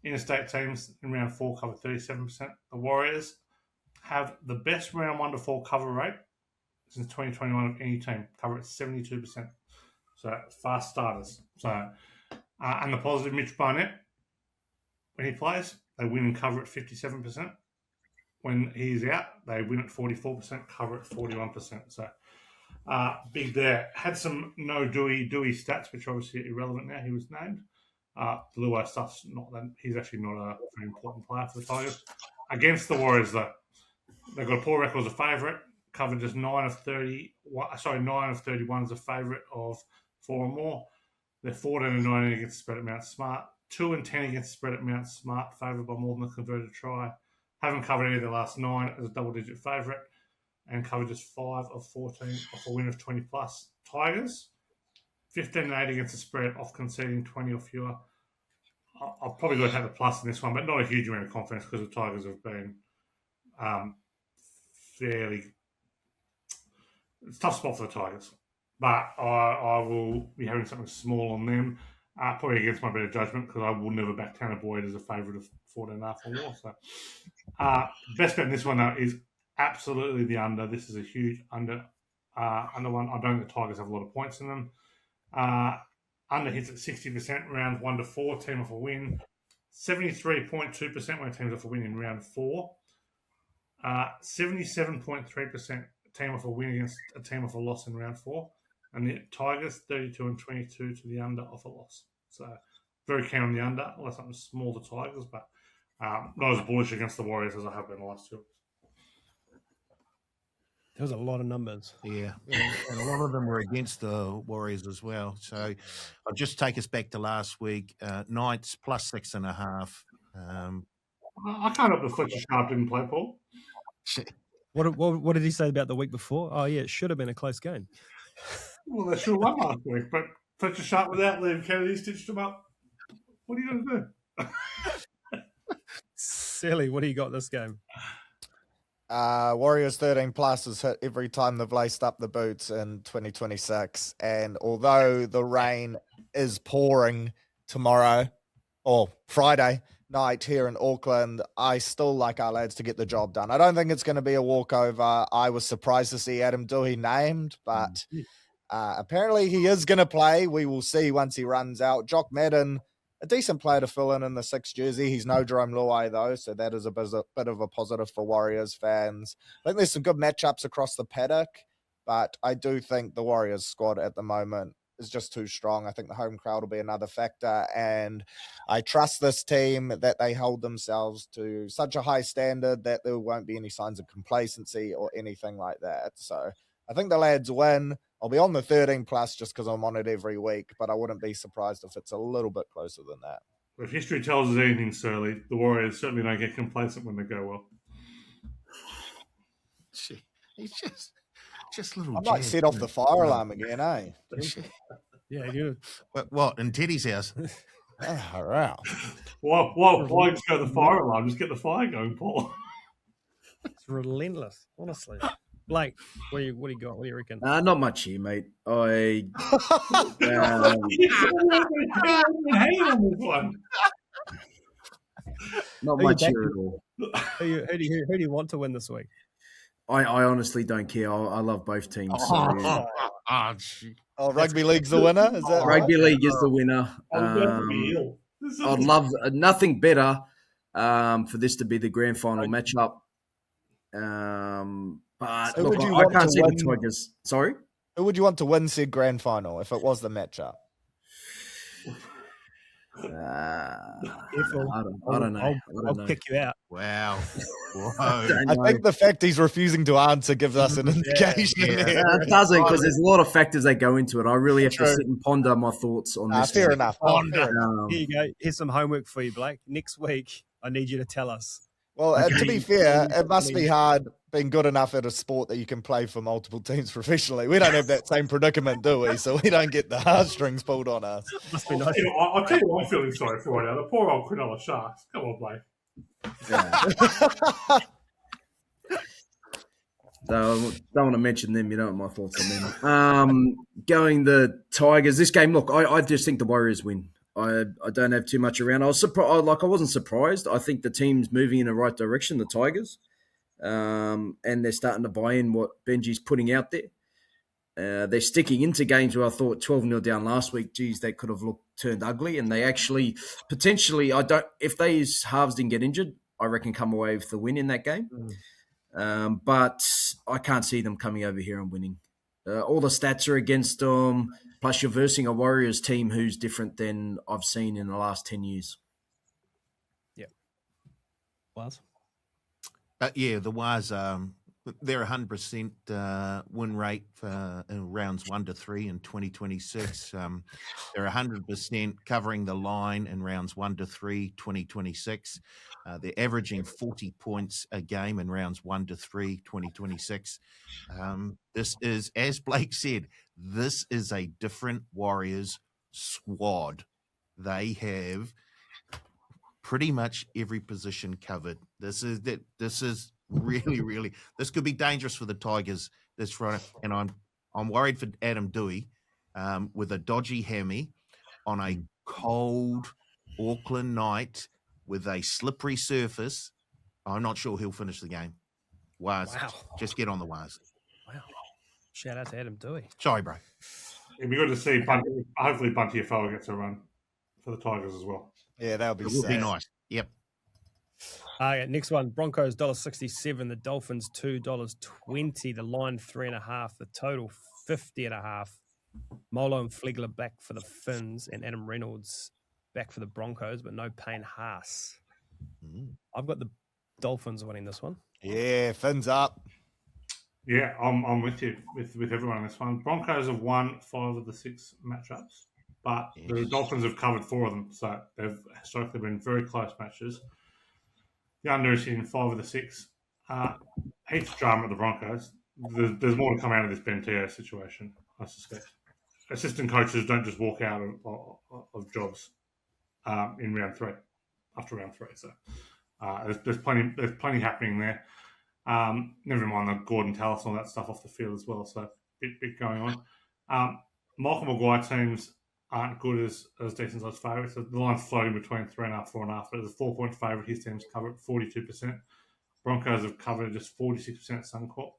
Interstate teams in round 4 covered 37%. The Warriors have the best round 1 to 4 cover rate since 2021 of any team, cover at 72%. So fast starters. So and the positive, Mitch Barnett, when he plays, they win and cover at 57%. When he's out, they win at 44%, cover at 41%. So big there. Had some no Dewey stats, which are obviously irrelevant now. He was named. The Luai stuff's not that. He's actually not a very important player for the Tigers. Against the Warriors, though, they've got a poor record as a favourite. Covered just 9 of 31 as a favourite of 4 or more. They're 14-19 against the spread at Mount Smart. 2-10 against the spread at Mount Smart, favoured by more than a converted try. Haven't covered any of the last 9 as a double-digit favourite, and covered just 5 of 14 off a win of 20 plus. Tigers 15-8 against the spread, off conceding 20 or fewer. I'll probably go have the plus in this one, but not a huge amount of confidence because the Tigers have been fairly. It's a tough spot for the Tigers, but I will be having something small on them, probably against my better judgment, because I will never back Tanner Boyd as a favourite of 14.5 or more. So, best bet in this one though is absolutely the under. This is a huge under one. I don't think the Tigers have a lot of points in them. Under hits at 60% round 1 to 4, team off a win. 73.2% when a team's off a win in round 4. 77.3% team off a win against a team off a loss in round 4. And the Tigers 32-22 to the under off a loss. So very keen on the under, unless something small to Tigers, but not as bullish against the Warriors as I have been the last 2 weeks. There was a lot of numbers. Yeah, and a lot of them were against the Warriors as well. So I'll just take us back to last week. Knights plus 6.5. I can't help the Fletcher Sharp didn't play, Paul. What did he say about the week before? Oh, yeah, it should have been a close game. Well, they should have won last week, but Fletcher Sharp without Liam Kennedy stitched him up. What are you going to do? Searley, what do you got this game? Warriors 13 plus has hit every time they've laced up the boots in 2026. And although the rain is pouring tomorrow or Friday night here in Auckland, I still like our lads to get the job done. I don't think it's going to be a walkover. I was surprised to see Adam Dewey named, but apparently he is going to play. We will see once he runs out. Jock Madden, a decent player to fill in the 6th jersey. He's no Jerome Luai, though, so that is a bit of a positive for Warriors fans. I think there's some good matchups across the paddock, but I do think the Warriors squad at the moment is just too strong. I think the home crowd will be another factor, and I trust this team that they hold themselves to such a high standard that there won't be any signs of complacency or anything like that. So I think the lads win. I'll be on the 13 plus just because I'm on it every week, but I wouldn't be surprised if it's a little bit closer than that. If history tells us anything, Searley, the Warriors certainly don't get complacent when they go well. He's just little. I might set off the fire alarm again, eh? Yeah, you. What in Teddy's house? Oh, wow. Why just go the fire alarm? Just get the fire going, Paul. It's relentless, honestly. Blake, what do you got? What do you reckon? Not much here, mate. Not much here at all. Who do you want to win this week? I honestly don't care. I love both teams. So. Rugby league's the winner? Is that Rugby right? league is the winner. I'd love nothing better for this to be the grand final matchup. But look, I can't see the Tigers. Sorry? Who would you want to win said grand final if it was the matchup? I don't know. I'll kick you out. Wow. I think the fact he's refusing to answer gives us an indication. It doesn't, because there's a lot of factors that go into it. I really have to sit and ponder my thoughts on this. Fair enough. Here you go. Here's some homework for you, Blake. Next week, I need you to tell us. Well, to be fair, it must be hard being good enough at a sport that you can play for multiple teams professionally. We don't have that same predicament, do we? So we don't get the heartstrings pulled on us. Must be nice. I'll tell you what I'm feeling sorry for right now. The poor old Cronulla Sharks. Come on, Blake. So don't want to mention them. You know what my thoughts on them. Going the Tigers. This game, look, I just think the Warriors win. I don't have too much around. I was surprised. I wasn't surprised. I think the team's moving in the right direction, the Tigers, and they're starting to buy in what Benji's putting out there. They're sticking into games where I thought 12-0 down last week. Geez, they could have turned ugly, and they actually potentially. If these halves didn't get injured, I reckon come away with the win in that game. But I can't see them coming over here and winning. All the stats are against them. Plus, you're versing a Warriors team who's different than I've seen in the last 10 years. Yeah. Was? Yeah, the Waz, they're 100% win rate for rounds 1 to 3 in 2026. They're 100% covering the line in rounds 1 to 3, 2026. They're averaging 40 points a game in rounds 1 to 3, 2026. This is, as Blake said, this is a different Warriors squad. They have pretty much every position covered. This is really, really. This could be dangerous for the Tigers this Friday, and I'm worried for Adam Dewey with a dodgy hammy on a cold Auckland night with a slippery surface. I'm not sure he'll finish the game. Waz, just get on the Waz. Wow! Shout out to Adam Dewey. Sorry, bro. It'd be good to see. Hopefully, Bunty Afoa gets a run for the Tigers as well. Yeah, that would be. It would be nice. Yep. Next one, Broncos $1.67, the Dolphins $2.20, the line 3.5, the total 50.5. Molo and Flegler back for the Finns, and Adam Reynolds back for the Broncos, but no Payne Haas. I've got the Dolphins winning this one. Yeah, fins up. Yeah, I'm with you, with everyone on this one. Broncos have won 5 of the 6 matchups, but the Dolphins have covered 4 of them, so they've historically been very close matches. The under is in 5 of the 6. Heaps of drama at the Broncos. There's more to come out of this Ben Teo situation, I suspect. Assistant coaches don't just walk out of jobs in round 3, after round 3. So there's plenty happening there. Never mind the Gordon Tallis and all that stuff off the field as well. So bit going on. Michael Maguire teams aren't good as decent as favourites. So the line's floating between 3.5, 4.5. But as a 4-point favourite, his team's covered 42%. Broncos have covered just 46% at Suncorp.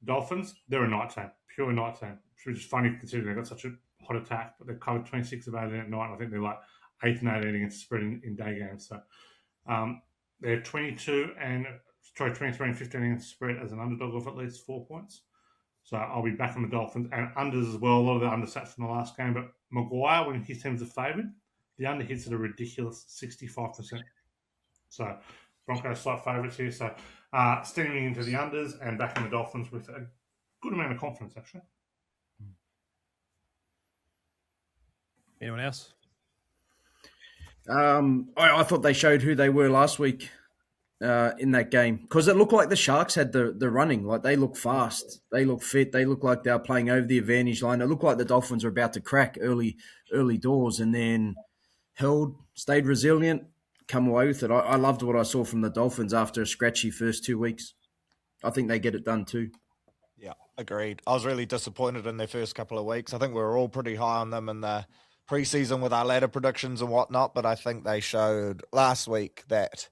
Dolphins, they're a night team, pure night team, which is funny considering they've got such a hot attack, but they've covered 26 of 18 at night, and I think they're like 8 and 18 against spread in day games. So they're 23 and 15 against spread as an underdog of at least 4 points. So I'll be back on the Dolphins and unders as well. A lot of the understats from the last game, but Maguire, when his teams are favoured, the under hits at a ridiculous 65%. So Broncos slight favourites here. So steaming into the unders and back in the Dolphins with a good amount of confidence, actually. Anyone else? I thought they showed who they were last week in that game, because it looked like the Sharks had the running. Like, they look fast, they look fit, they look like they were playing over the advantage line. It looked like the Dolphins were about to crack early doors, and then stayed resilient, come away with it. I loved what I saw from the Dolphins after a scratchy first 2 weeks. I think they get it done too. Yeah, agreed. I was really disappointed in their first couple of weeks. I think we were all pretty high on them in the preseason with our ladder predictions and whatnot, but I think they showed last week that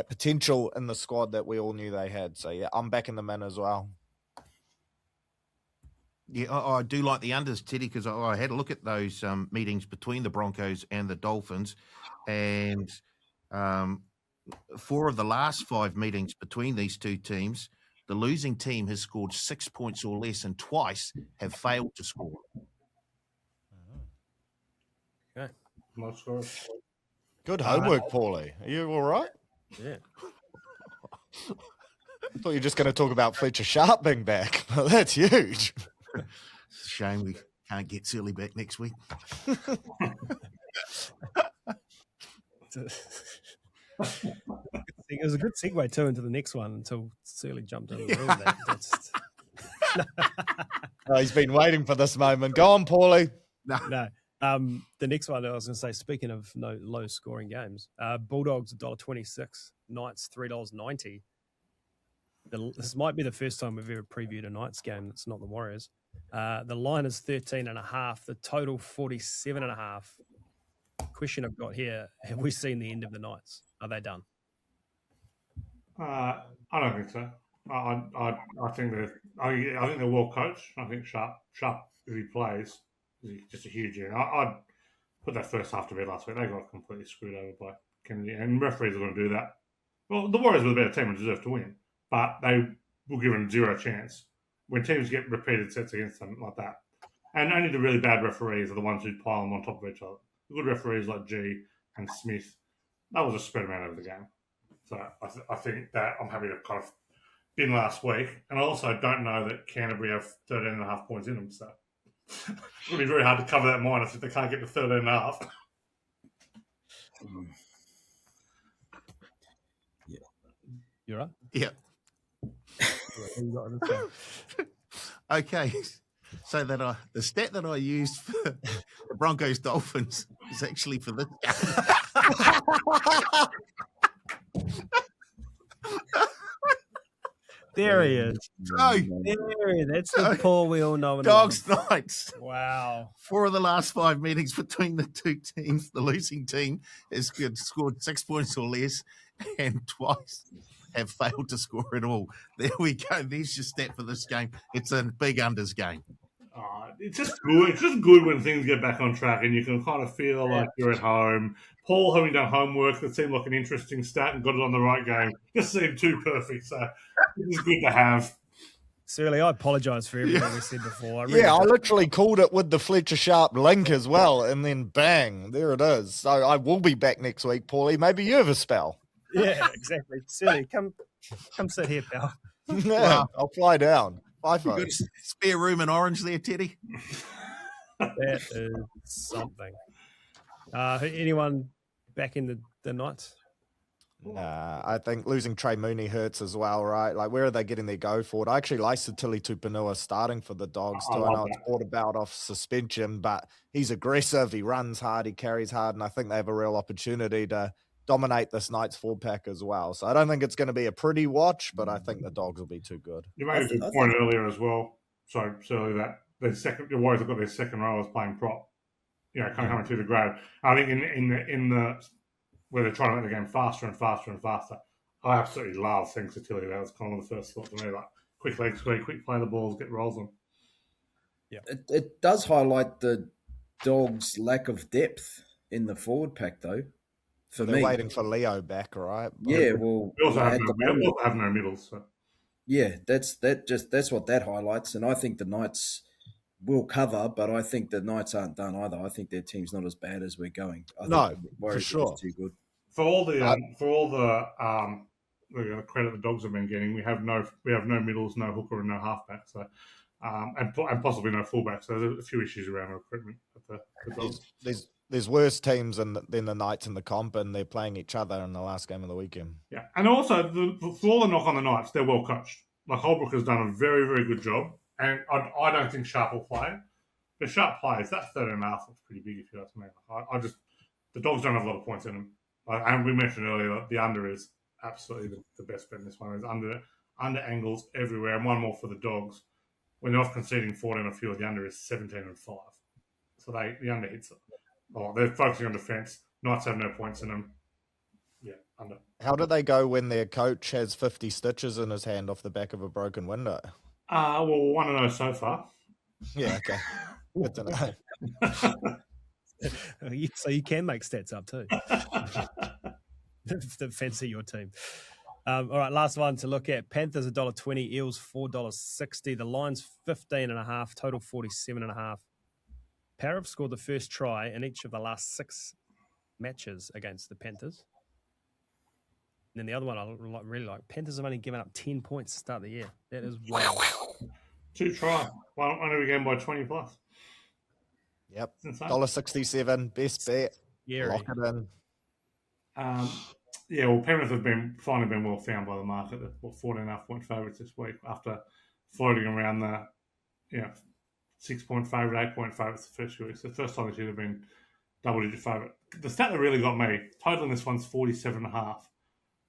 potential in the squad that we all knew they had. So, yeah, I'm backing them in as well. Yeah, I do like the unders, Teddy, because I had a look at those meetings between the Broncos and the Dolphins, and 4 of the last 5 meetings between these two teams, the losing team has scored 6 points or less, and twice have failed to score. Okay. Good homework, Paulie. Are you all right? Yeah. I thought you were just going to talk about Fletcher Sharp being back, but that's huge. It's a shame we can't get Searley back next week. It was a good segue too into the next one until Searley jumped in the room. Oh, he's been waiting for this moment. Go on, Paulie. No. The next one I was going to say, speaking of no low scoring games, Bulldogs $1.26, Knights $3.90. This might be the first time we've ever previewed a Knights game that's not the Warriors. The line is 13.5, the total 47.5. Question I've got here: have we seen the end of the Knights? Are they done? I don't think so. I think they're well coached. I think Sharp, if he plays, is just a huge year. I'd put that first half to bed last week. They got completely screwed over by Kennedy, and referees are going to do that. Well, the Warriors were the better team and deserve to win, but they will give them zero chance when teams get repeated sets against them like that. And only the really bad referees are the ones who pile them on top of each other. The good referees like G and Smith, that was a spread amount over the game. So I think that I'm happy to kind of bin last week. And I also don't know that Canterbury have 13.5 points in them. So it'll be very hard to cover that minus if they can't get to 13.5. Yeah. You're right? Yeah. Okay. So that the stat that I used for the Broncos Dolphins is actually for this game. There he is. Oh, That's the Paul we all know. Dogs Knights. Wow. 4 of the last 5 meetings between the two teams, the losing team has scored 6 points or less, and twice have failed to score at all. There we go. There's your stat for this game. It's a big unders game. It's just good. It's just good when things get back on track and you can kind of feel like you're at home. Paul having done homework that seemed like an interesting stat and got it on the right game just seemed too perfect. So it was good to have. Searley, I apologise for everything we said before. I literally called it with the Fletcher Sharp link as well, and then bang, there it is. So I will be back next week, Paulie. Maybe you have a spell. Yeah, exactly. Searley, come sit here, pal. Yeah, I'll fly down. Bye, You folks. got a spare room in Orange there, Teddy? That is something. Anyone back in the Knights? Nah, I think losing Trey Mooney hurts as well, right? Like, where are they getting their go forward? I actually like Satili Tupanua starting for the Dogs too. I know it's brought about off suspension, but he's aggressive. He runs hard. He carries hard, and I think they have a real opportunity to dominate this Knights forward pack as well. So I don't think it's going to be a pretty watch, but I think the Dogs will be too good. You made a good point earlier as well. So that the Warriors have got their second rowers playing prop. Coming through the grade. I think in the where they're trying to make the game faster and faster and faster. I absolutely love seeing Satili. That was kind of the first thought to me. Like quick leg squeeze, quick play the balls, get rolls on. Yeah, it does highlight the Dogs' lack of depth in the forward pack, though. They're waiting for Leo back, right? Yeah, well, we also have no middles. So. Yeah, that's what that highlights, and I think the Knights will cover, but I think the Knights aren't done either. I think their team's not as bad as we're going. I think the Warriors for sure. are too good. For all the credit the Dogs have been getting, we have no middles, no hooker, and no halfback. So, and possibly no fullback. So there's a few issues around recruitment at the Dogs. There's worse teams than the Knights in the comp, and they're playing each other in the last game of the weekend. Yeah, and also for all the knock on the Knights, they're well coached. Like Holbrook has done a very, very good job, and I don't think Sharp will play. But Sharp plays, that 13.5 looks pretty big if you ask me. The Dogs don't have a lot of points in them. And we mentioned earlier the under is absolutely the best bet in this one. Is under angles everywhere, and one more for the Dogs. When they're off conceding 14 or fewer, the under is 17-5. So the under hits it. Oh, they're focusing on defence. Knights have no points in them. Yeah, under. How do they go when their coach has 50 stitches in his hand off the back of a broken window? Well, 1-0 so far. Yeah, okay. Good to know. So you can make stats up too. To fancy your team. All right, last one to look at. Panthers $1.20, Eels $4.60. The line's 15.5, total 47.5. Para have scored the first try in each of the last 6 matches against the Panthers. And then the other one I really like. Panthers have only given up 10 points to start the year. That is wild. 2 try. One every game by 20 plus. Yep. $1.67, best bet. Yeah, lock it in. Well, Penrith have finally been well found by the market. 14.5 point favourites this week after floating around the 6-point favourite, 8-point favourites the first few weeks. The first time this year they've been double-digit favourite. The stat that really got me, total in this one's 47.5.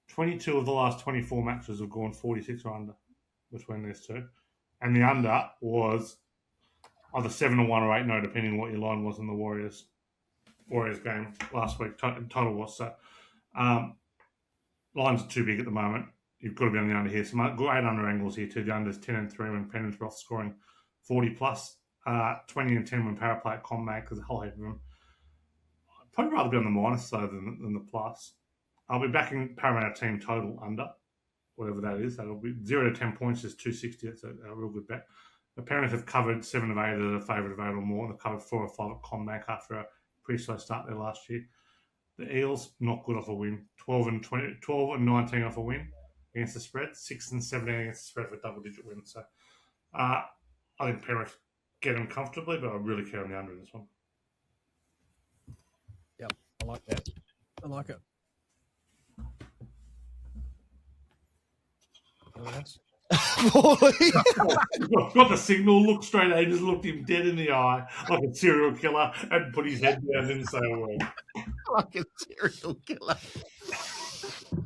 22 of the last 24 matches have gone 46 or under between these two. And the under was either 7 or 1 or 8, depending on what your line was in the Warriors game last week. Total was so. Lines are too big at the moment. You've got to be on the under here. Some great under angles here too. The under's 10-3 when Penrith are scoring 40 plus. 20-10 when Para play at Combat because a whole heap of them. I'd probably rather be on the minus though than the plus. I'll be backing Paramount team total under, whatever that is. That'll be 0 to 10 points is 260. It's a real good bet. The Parents have covered 7 of 8 as a favourite of 8 or more. They've covered 4 or 5 at Combank after a pretty slow start there last year. The Eels, not good off a win. 12 and 19 off a win against the spread. 6 and 17 against the spread for double-digit wins. So I think Penrith get them comfortably, but I really care on the under in this one. Yep, I like that. I like it. Got the signal, looked straight at him, just looked him dead in the eye like a serial killer and put his head down and didn't say a word. Like a serial killer.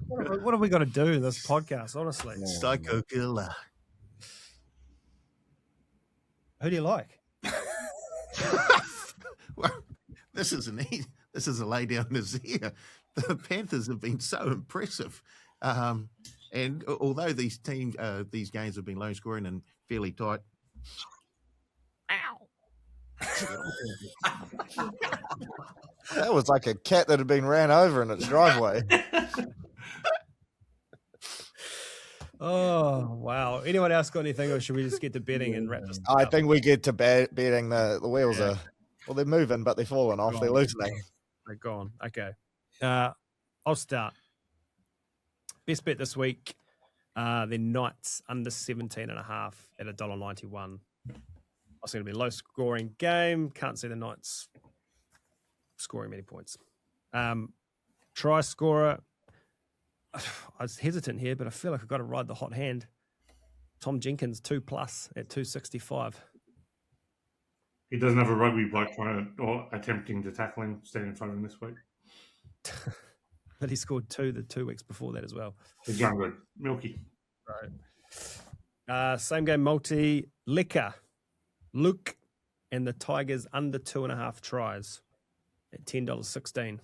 What have we got to do in this podcast, honestly? Psycho killer. Who do you like? Well, this is a lay down his ear. The Panthers have been so impressive. And although these games have been low scoring and fairly tight, That was like a cat that had been ran over in its driveway. Oh, wow. Anyone else got anything, or should we just get to betting and wrap this I up? think we get to betting. The wheels are, well, they're moving, but they're falling off. They're loosening. They're gone. Okay. I'll start. Best bet this week, the Knights under 17.5 at $1.91. I was going to be a low-scoring game. Can't see the Knights scoring many points. Try scorer. I was hesitant here, but I feel like I've got to ride the hot hand. Tom Jenkins, 2+ at 265. He doesn't have a rugby bloke trying to, or attempting to tackle him, standing in front of him this week. But he scored 2 the 2 weeks before that as well. He's younger. Milky. Right. Same game multi. Liquor. Luke and the Tigers under 2.5 tries at $10.16.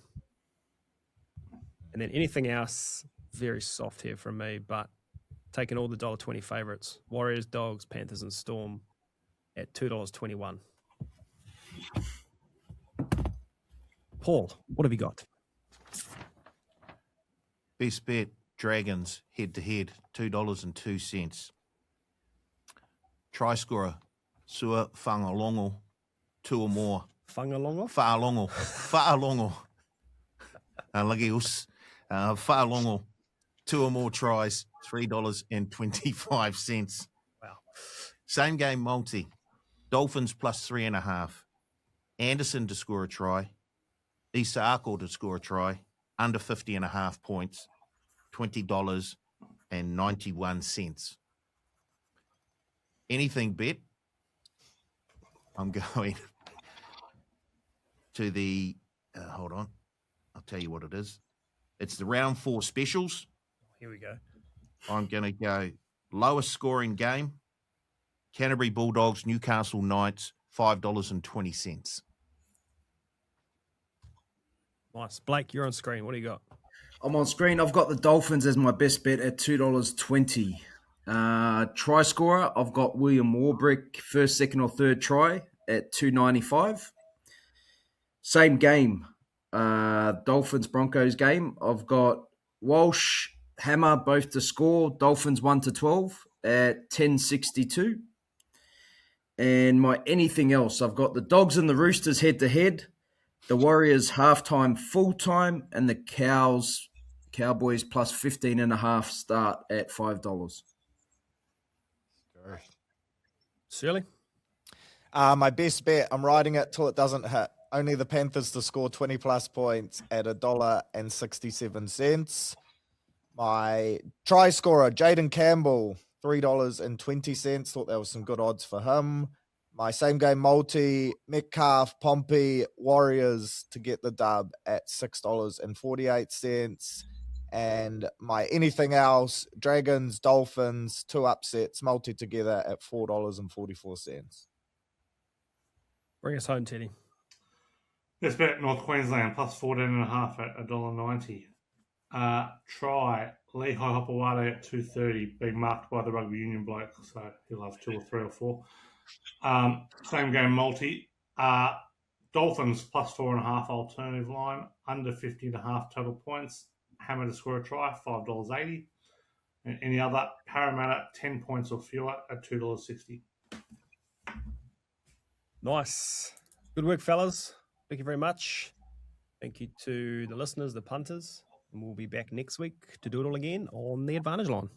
And then anything else, very soft here from me, but taking all the $1.20 favourites. Warriors, Dogs, Panthers, and Storm at $2.21. Paul, what have you got? Best bet, Dragons, head-to-head, $2.02. Try scorer, Sua Whangalongo, 2 or more. Whangalongo? Whaalongo. Lagius. Whaalongo, 2 or more tries, $3.25. Wow. Same game multi. Dolphins plus 3.5. Anderson to score a try. Issa Ako to score a try. Under 50.5 points. $20.91. Anything bet? I'm going to the, hold on. I'll tell you what it is. It's the round 4 specials. Here we go. I'm going to go lowest scoring game. Canterbury Bulldogs, Newcastle Knights, $5.20. Nice. Blake, you're on screen. What do you got? I'm on screen. I've got the Dolphins as my best bet at $2.20. Try scorer, I've got William Warbrick, first, second, or third try at $2.95. Same game, Dolphins Broncos game. I've got Walsh, Hammer, both to score. Dolphins 1-12 at $10.62. And my anything else, I've got the Dogs and the Roosters head to head, the Warriors halftime, full time, and the Cowboys plus 15.5 start at $5. Searley? My best bet, I'm riding it till it doesn't hit. Only the Panthers to score 20+ points at $1.67. My try scorer, Jaden Campbell, $3.20. Thought there was some good odds for him. My same game multi, Metcalf, Pompey, Warriors to get the dub at $6.48. And my anything else, Dragons, Dolphins, 2 upsets, multi together at $4.44. Bring us home, Teddy. Let's bet North Queensland plus 14.5 at $1.90. Try Lee Hopewade at 2.30, being marked by the rugby union bloke, so he'll have 2 or 3 or 4. Same game multi. Dolphins plus 4.5 alternative line, under 50.5 total points. Hammer to score a try, $5.80. And any other, Parramatta 10 points or fewer at $2.60. Nice. Good work, fellas. Thank you very much. Thank you to the listeners, the punters. And we'll be back next week to do it all again on the Advantage Line.